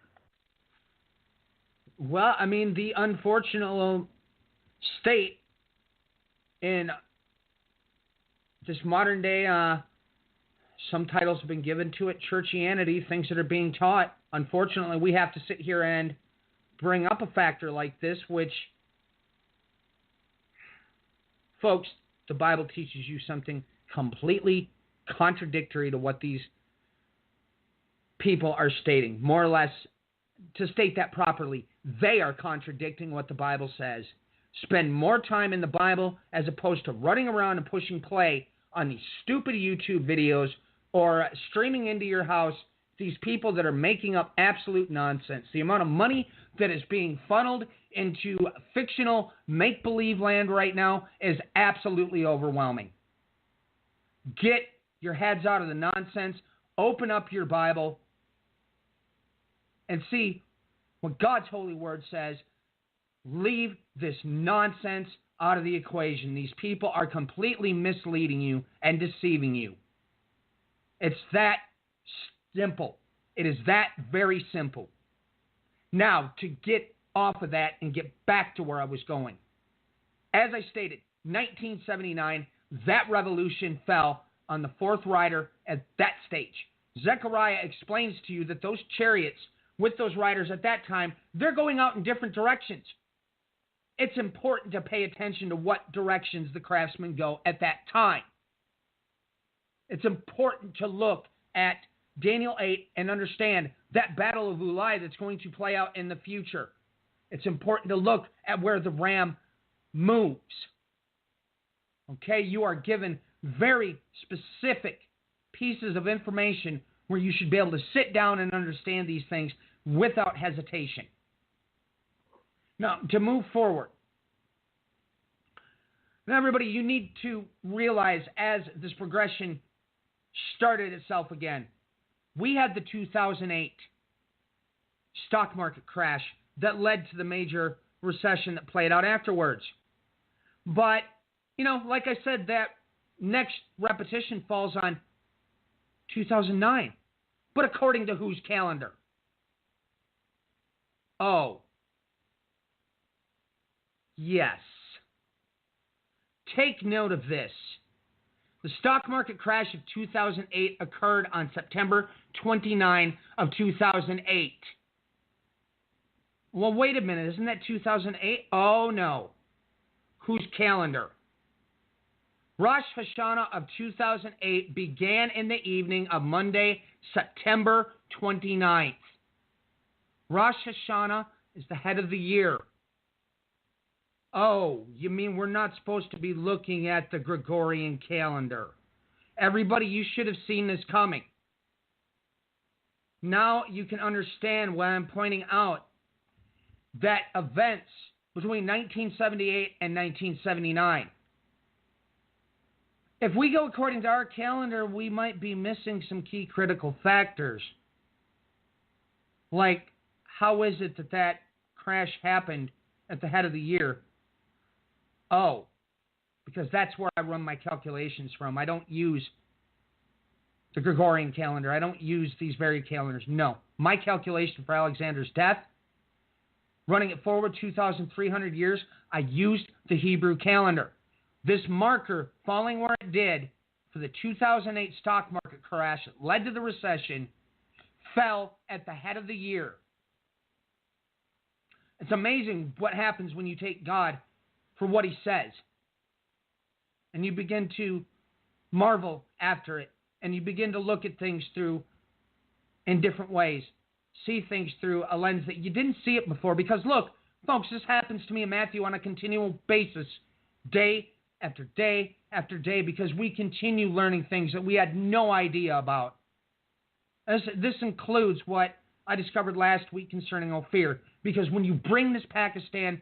G: Well, I mean, the unfortunate state in this modern day, some titles have been given to it, churchianity, things that are being taught. Unfortunately, we have to sit here and bring up a factor like this, which, folks, the Bible teaches you something completely contradictory to what these people are stating. More or less, to state that properly, they are contradicting what the Bible says. Spend more time in the Bible as opposed to running around and pushing play on these stupid YouTube videos or streaming into your house these people that are making up absolute nonsense. The amount of money that is being funneled into fictional make-believe land right now is absolutely overwhelming. Get your heads out of the nonsense, open up your Bible, and see what God's holy word says. Leave this nonsense out of the equation. These people are completely misleading you and deceiving you. It's that simple. It is that very simple. Now, to get off of that and get back to where I was going. As I stated, 1979, that revolution fell on the fourth rider at that stage. Zechariah explains to you that those chariots with those riders at that time, they're going out in different directions. It's important to pay attention to what directions the craftsmen go at that time. It's important to look at Daniel 8 and understand that battle of Ulai that's going to play out in the future. It's important to look at where the ram moves. Okay, you are given very specific pieces of information where you should be able to sit down and understand these things without hesitation. Now, to move forward, now everybody, you need to realize as this progression started itself again, we had the 2008 stock market crash that led to the major recession that played out afterwards. But, you know, like I said, that next repetition falls on 2009. But according to whose calendar? Oh, yes. Take note of this. The stock market crash of 2008 occurred on September 29 of 2008. Well, wait a minute. Isn't that 2008? Oh, no. Whose calendar? Rosh Hashanah of 2008 began in the evening of Monday, September 29th. Rosh Hashanah is the head of the year. Oh, you mean we're not supposed to be looking at the Gregorian calendar? Everybody, you should have seen this coming. Now you can understand why I'm pointing out that events between 1978 and 1979. If we go according to our calendar, we might be missing some key critical factors. Like, how is it that that crash happened at the head of the year? Oh, because that's where I run my calculations from. I don't use the Gregorian calendar. I don't use these very calendars. No. My calculation for Alexander's death, running it forward 2,300 years, I used the Hebrew calendar. This marker falling where it did for the 2008 stock market crash that led to the recession fell at the head of the year. It's amazing what happens when you take God for what he says. And you begin to marvel after it. And you begin to look at things through in different ways. See things through a lens that you didn't see it before. Because look, folks, this happens to me and Matthew on a continual basis. Day after day after day. Because we continue learning things that we had no idea about. This includes what I discovered last week concerning Ophir. Because when you bring this Pakistan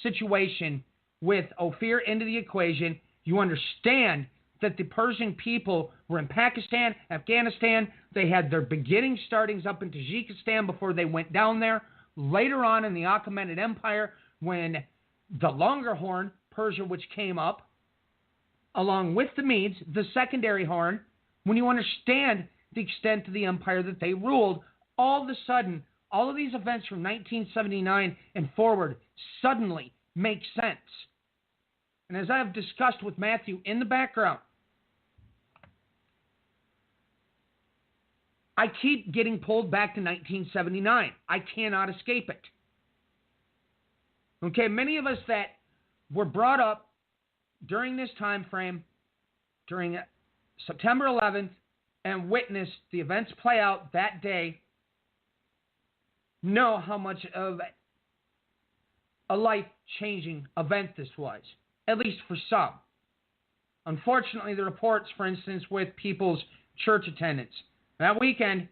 G: situation with Ophir into the equation, you understand that the Persian people were in Pakistan, Afghanistan. They had their beginning startings up in Tajikistan before they went down there. Later on in the Achaemenid Empire, when the longer horn, Persia, which came up, along with the Medes, the secondary horn, when you understand the extent of the empire that they ruled, all of a sudden, all of these events from 1979 and forward suddenly make sense. And as I have discussed with Matthew in the background, I keep getting pulled back to 1979. I cannot escape it. Okay, many of us that were brought up during this time frame, during September 11th, and witnessed the events play out that day, know how much of a life-changing event this was, at least for some. Unfortunately, the reports, for instance, with people's church attendance, that weekend,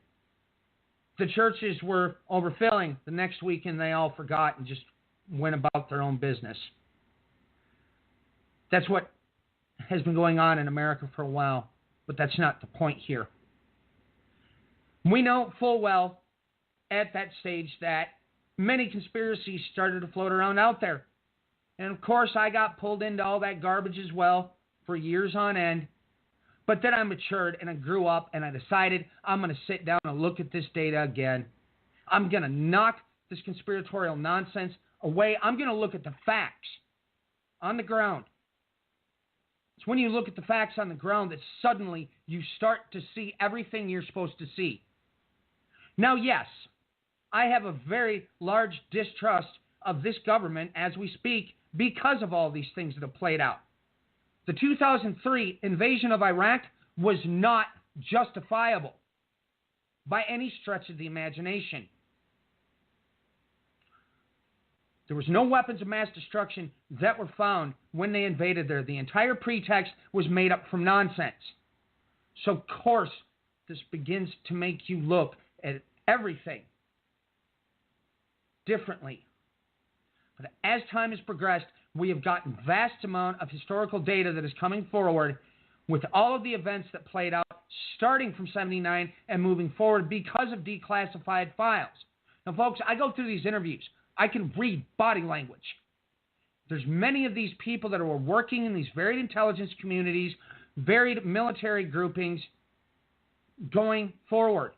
G: the churches were overfilling. The next weekend, they all forgot and just went about their own business. That's what has been going on in America for a while, but that's not the point here. We know full well at that stage that many conspiracies started to float around out there. And of course, I got pulled into all that garbage as well for years on end. But then I matured and I grew up and I decided I'm going to sit down and look at this data again. I'm going to knock this conspiratorial nonsense away. I'm going to look at the facts on the ground. It's when you look at the facts on the ground that suddenly you start to see everything you're supposed to see. Now, yes, I have a very large distrust of this government as we speak because of all these things that have played out. The 2003 invasion of Iraq was not justifiable by any stretch of the imagination. There was no weapons of mass destruction that were found when they invaded there. The entire pretext was made up from nonsense. So, of course, this begins to make you look at everything differently. But as time has progressed, we have gotten vast amount of historical data that is coming forward with all of the events that played out starting from 79 and moving forward because of declassified files. Now, folks, I go through these interviews. I can read body language. There's many of these people that are working in these varied intelligence communities, varied military groupings going forward.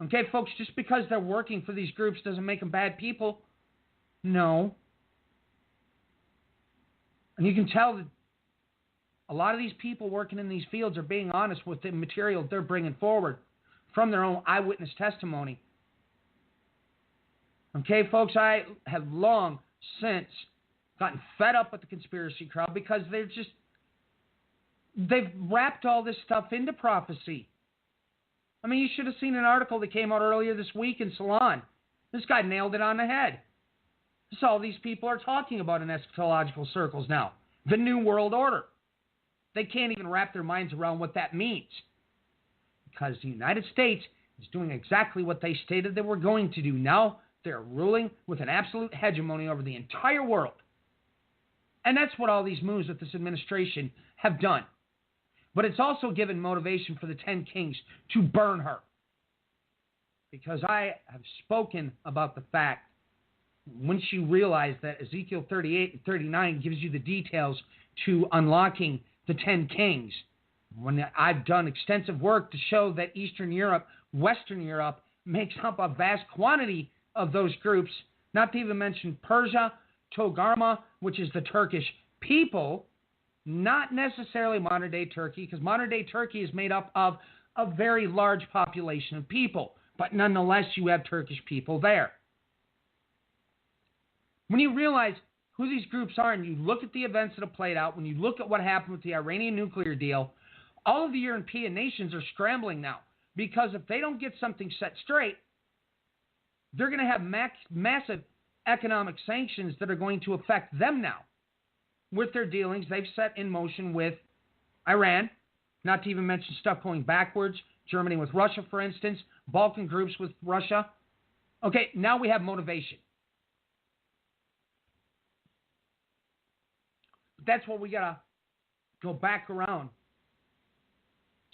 G: Okay, folks, just because they're working for these groups doesn't make them bad people. No. And you can tell that a lot of these people working in these fields are being honest with the material they're bringing forward from their own eyewitness testimony. Okay, folks, I have long since gotten fed up with the conspiracy crowd because they've wrapped all this stuff into prophecy. I mean, you should have seen an article that came out earlier this week in Salon. This guy nailed it on the head. That's all these people are talking about in eschatological circles now. The New World Order. They can't even wrap their minds around what that means. Because the United States is doing exactly what they stated they were going to do. Now they're ruling with an absolute hegemony over the entire world. And that's what all these moves with this administration have done. But it's also given motivation for the 10 kings to burn her. Because I have spoken about the fact, once you realize that Ezekiel 38 and 39 gives you the details to unlocking the 10 kings, When I've done extensive work to show that Eastern Europe, Western Europe, makes up a vast quantity of those groups, not to even mention Persia, Togarma, which is the Turkish people, not necessarily modern-day Turkey, because modern-day Turkey is made up of a very large population of people, but nonetheless you have Turkish people there. When you realize who these groups are and you look at the events that have played out, when you look at what happened with the Iranian nuclear deal, all of the European nations are scrambling now, because if they don't get something set straight, they're going to have massive economic sanctions that are going to affect them now with their dealings they've set in motion with Iran, not to even mention stuff going backwards, Germany with Russia, for instance, Balkan groups with Russia. Okay, now we have motivation. But that's what we got to go back around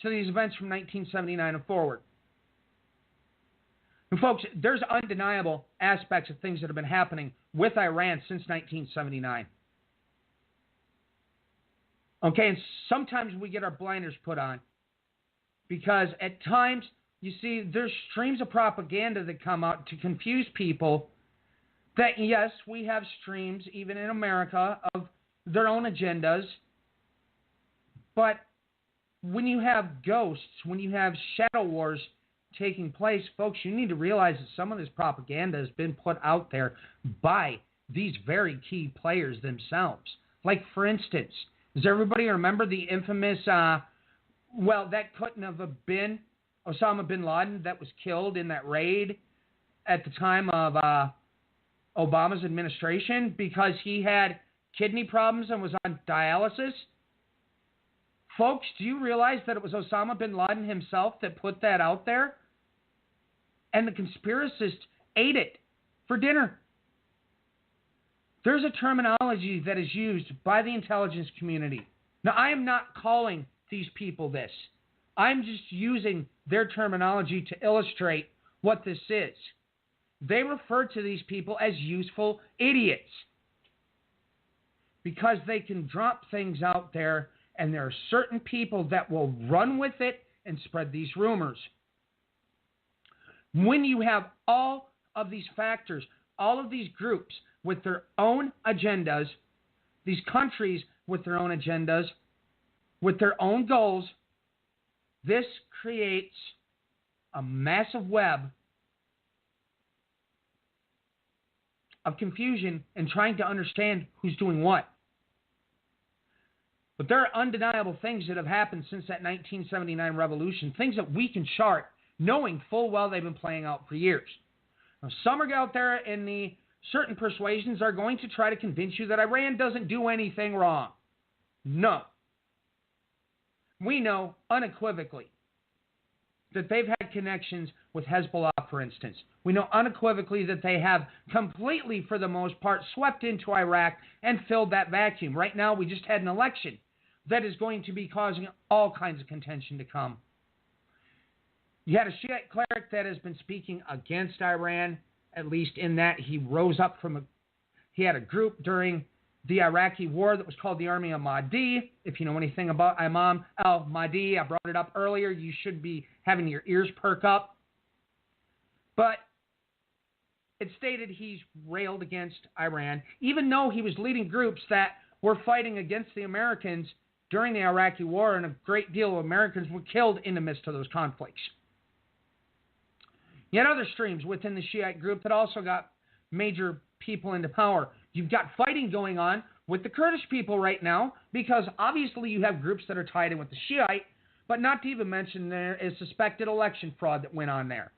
G: to these events from 1979 and forward. And folks, there's undeniable aspects of things that have been happening with Iran since 1979. Okay, and sometimes we get our blinders put on because at times, you see, there's streams of propaganda that come out to confuse people that, yes, we have streams, even in America, of their own agendas. But when you have ghosts, when you have shadow wars taking place, folks, you need to realize that some of this propaganda has been put out there by these very key players themselves. Like, for instance, does everybody remember the infamous, that couldn't have been Osama bin Laden that was killed in that raid at the time of Obama's administration because he had kidney problems and was on dialysis? Folks, do you realize that it was Osama bin Laden himself that put that out there? And the conspiracists ate it for dinner. There's a terminology that is used by the intelligence community. Now, I am not calling these people this. I'm just using their terminology to illustrate what this is. They refer to these people as useful idiots because they can drop things out there, and there are certain people that will run with it and spread these rumors. When you have all of these factors, all of these groups with their own agendas, these countries with their own agendas, with their own goals, this creates a massive web of confusion and trying to understand who's doing what. But there are undeniable things that have happened since that 1979 revolution, things that we can chart, knowing full well they've been playing out for years. Now, some are out there in the certain persuasions are going to try to convince you that Iran doesn't do anything wrong. No. We know unequivocally that they've had connections with Hezbollah, for instance. We know unequivocally that they have completely, for the most part, swept into Iraq and filled that vacuum. Right now, we just had an election that is going to be causing all kinds of contention to come. You had a Shiite cleric that has been speaking against Iran, at least in that he rose up from he had a group during the Iraqi war that was called the Army of Mahdi. If you know anything about Imam al-Mahdi, I brought it up earlier. You should be having your ears perk up. But it stated he's railed against Iran, even though he was leading groups that were fighting against the Americans during the Iraqi war, and a great deal of Americans were killed in the midst of those conflicts. Yet other streams within the Shiite group that also got major people into power. You've got fighting going on with the Kurdish people right now because obviously you have groups that are tied in with the Shiite, but not to even mention there is suspected election fraud that went on there.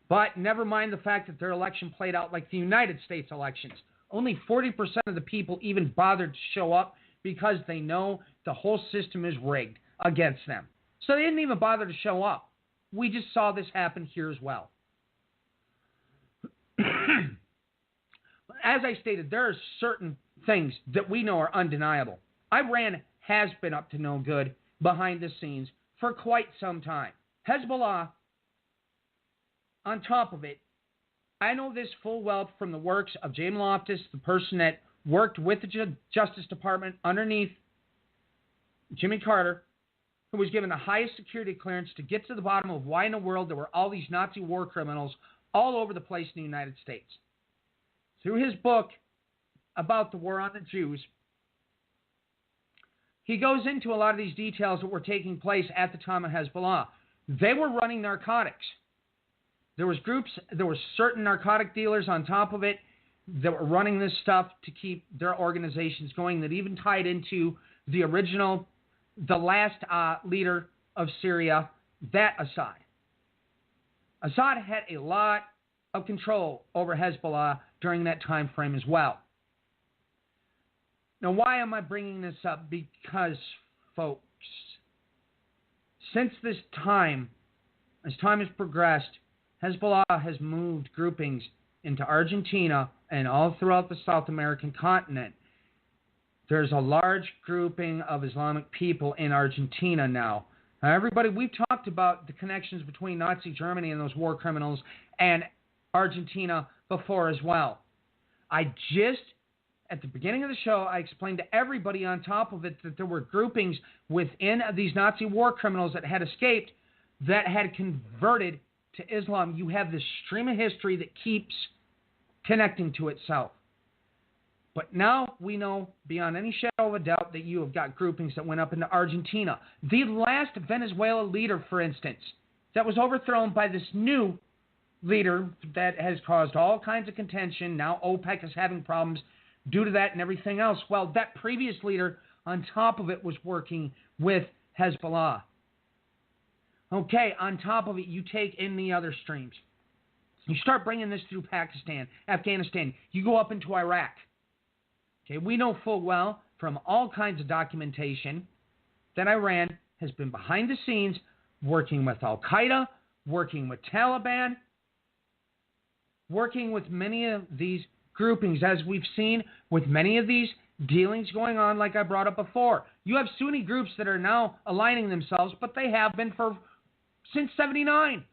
G: But never mind the fact that their election played out like the United States elections. Only 40% of the people even bothered to show up because they know the whole system is rigged against them. So they didn't even bother to show up. We just saw this happen here as well. As I stated, there are certain things that we know are undeniable. Iran has been up to no good behind the scenes for quite some time. Hezbollah, on top of it, I know this full well from the works of James Loftus, the person that worked with the Justice Department underneath Jimmy Carter, who was given the highest security clearance to get to the bottom of why in the world there were all these Nazi war criminals all over the place in the United States. Through his book about the war on the Jews, he goes into a lot of these details that were taking place at the time of Hezbollah. They were running narcotics. There was certain narcotic dealers on top of it that were running this stuff to keep their organizations going, that even tied into the last leader of Syria, that Assad. Assad had a lot of control over Hezbollah during that time frame as well. Now, why am I bringing this up? Because, folks, since this time, as time has progressed, Hezbollah has moved groupings into Argentina and all throughout the South American continent. There's a large grouping of Islamic people in Argentina now. Now, everybody, we've talked about the connections between Nazi Germany and those war criminals and Argentina before as well. At the beginning of the show, I explained to everybody on top of it that there were groupings within these Nazi war criminals that had escaped that had converted to Islam. You have this stream of history that keeps connecting to itself. But now we know beyond any shadow of a doubt that you have got groupings that went up into Argentina. The last Venezuela leader, for instance, that was overthrown by this new leader that has caused all kinds of contention. Now OPEC is having problems due to that and everything else. Well, that previous leader on top of it was working with Hezbollah. Okay, on top of it, you take in the other streams. You start bringing this through Pakistan, Afghanistan. You go up into Iraq. Okay, we know full well from all kinds of documentation that Iran has been behind the scenes working with Al-Qaeda, working with Taliban, working with many of these groupings, as we've seen with many of these dealings going on, like I brought up before. You have Sunni groups that are now aligning themselves, but they have been since 79.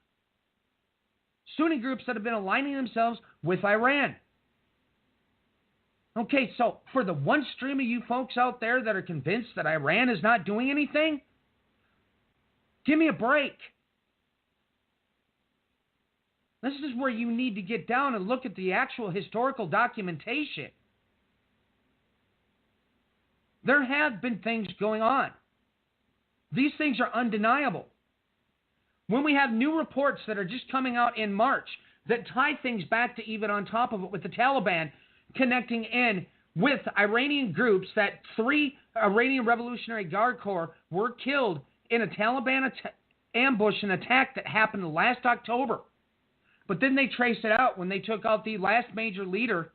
G: Sunni groups that have been aligning themselves with Iran. Okay, so for the one stream of you folks out there that are convinced that Iran is not doing anything, give me a break. This is where you need to get down and look at the actual historical documentation. There have been things going on. These things are undeniable. When we have new reports that are just coming out in March that tie things back to even on top of it with the Taliban connecting in with Iranian groups, that 3 Iranian Revolutionary Guard Corps were killed in a Taliban ambush and attack that happened last October. But then they traced it out when they took out the last major leader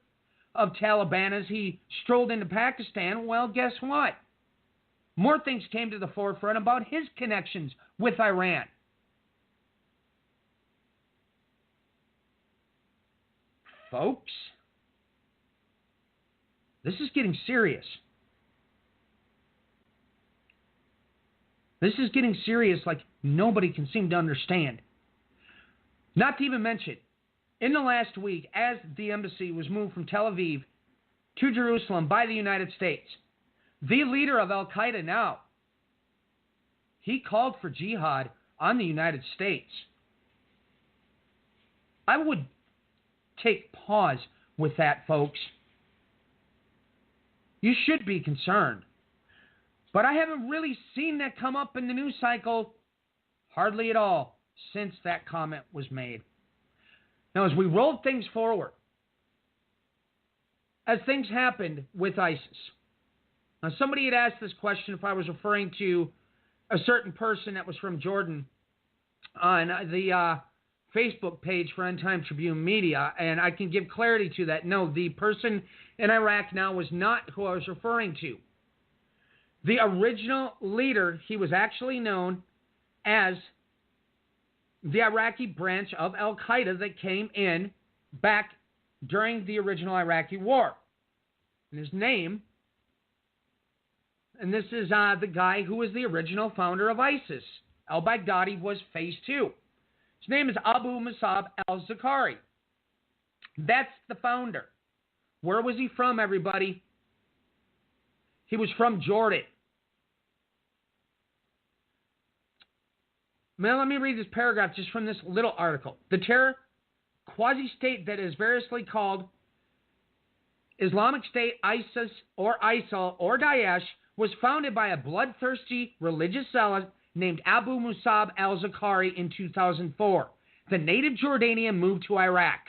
G: of Taliban as he strolled into Pakistan. Well, guess what? More things came to the forefront about his connections with Iran. Folks, this is getting serious. This is getting serious like nobody can seem to understand. Not to even mention, in the last week, as the embassy was moved from Tel Aviv to Jerusalem by the United States, the leader of Al-Qaeda now, he called for jihad on the United States. I would take pause with that, folks. You should be concerned. But I haven't really seen that come up in the news cycle hardly at all since that comment was made. Now, as we roll things forward, as things happened with ISIS, now somebody had asked this question if I was referring to a certain person that was from Jordan on the Facebook page for End Time Tribune Media, and I can give clarity to that. No, the person in Iraq now was not who I was referring to. The original leader, he was actually known as the Iraqi branch of Al-Qaeda that came in back during the original Iraqi war. And his name, and this is the guy who was the original founder of ISIS. Al-Baghdadi was phase 2. His name is Abu Musab al-Zakari. That's the founder. Where was he from, everybody? He was from Jordan. Now, let me read this paragraph just from this little article. The terror quasi-state that is variously called Islamic State, ISIS, or ISIL, or Daesh was founded by a bloodthirsty religious zealot named Abu Musab al-Zakari in 2004. The native Jordanian moved to Iraq,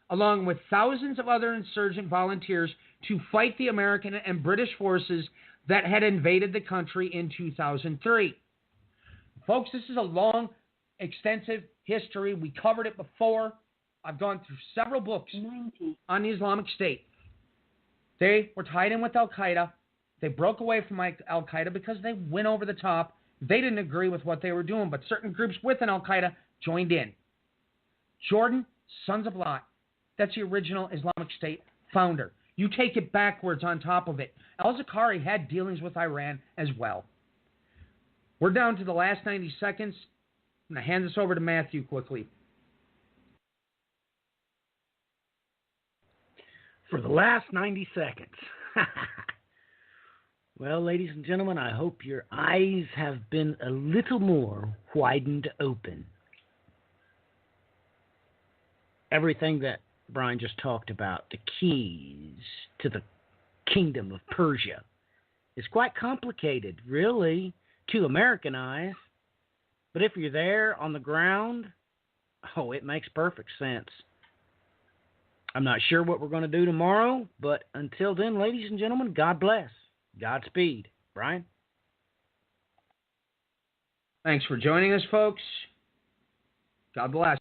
G: along with thousands of other insurgent volunteers, to fight the American and British forces that had invaded the country in 2003. Folks, this is a long, extensive history. We covered it before. I've gone through several books on the Islamic State. They were tied in with Al-Qaeda. They broke away from Al-Qaeda because they went over the top. They didn't agree with what they were doing, but certain groups within Al-Qaeda joined in. Jordan, Sons of Lot, that's the original Islamic State founder. You take it backwards on top of it. Al-Zakari had dealings with Iran as well. We're down to the last 90 seconds. I'm going to hand this over to Matthew quickly.
H: For the last 90 seconds. Well, ladies and gentlemen, I hope your eyes have been a little more widened open. Everything that Brian just talked about, the keys to the kingdom of Persia, is quite complicated, really, to American eyes. But if you're there on the ground, oh, it makes perfect sense. I'm not sure what we're going to do tomorrow, but until then, ladies and gentlemen, God bless. Godspeed. Brian?
G: Thanks for joining us, folks. God bless.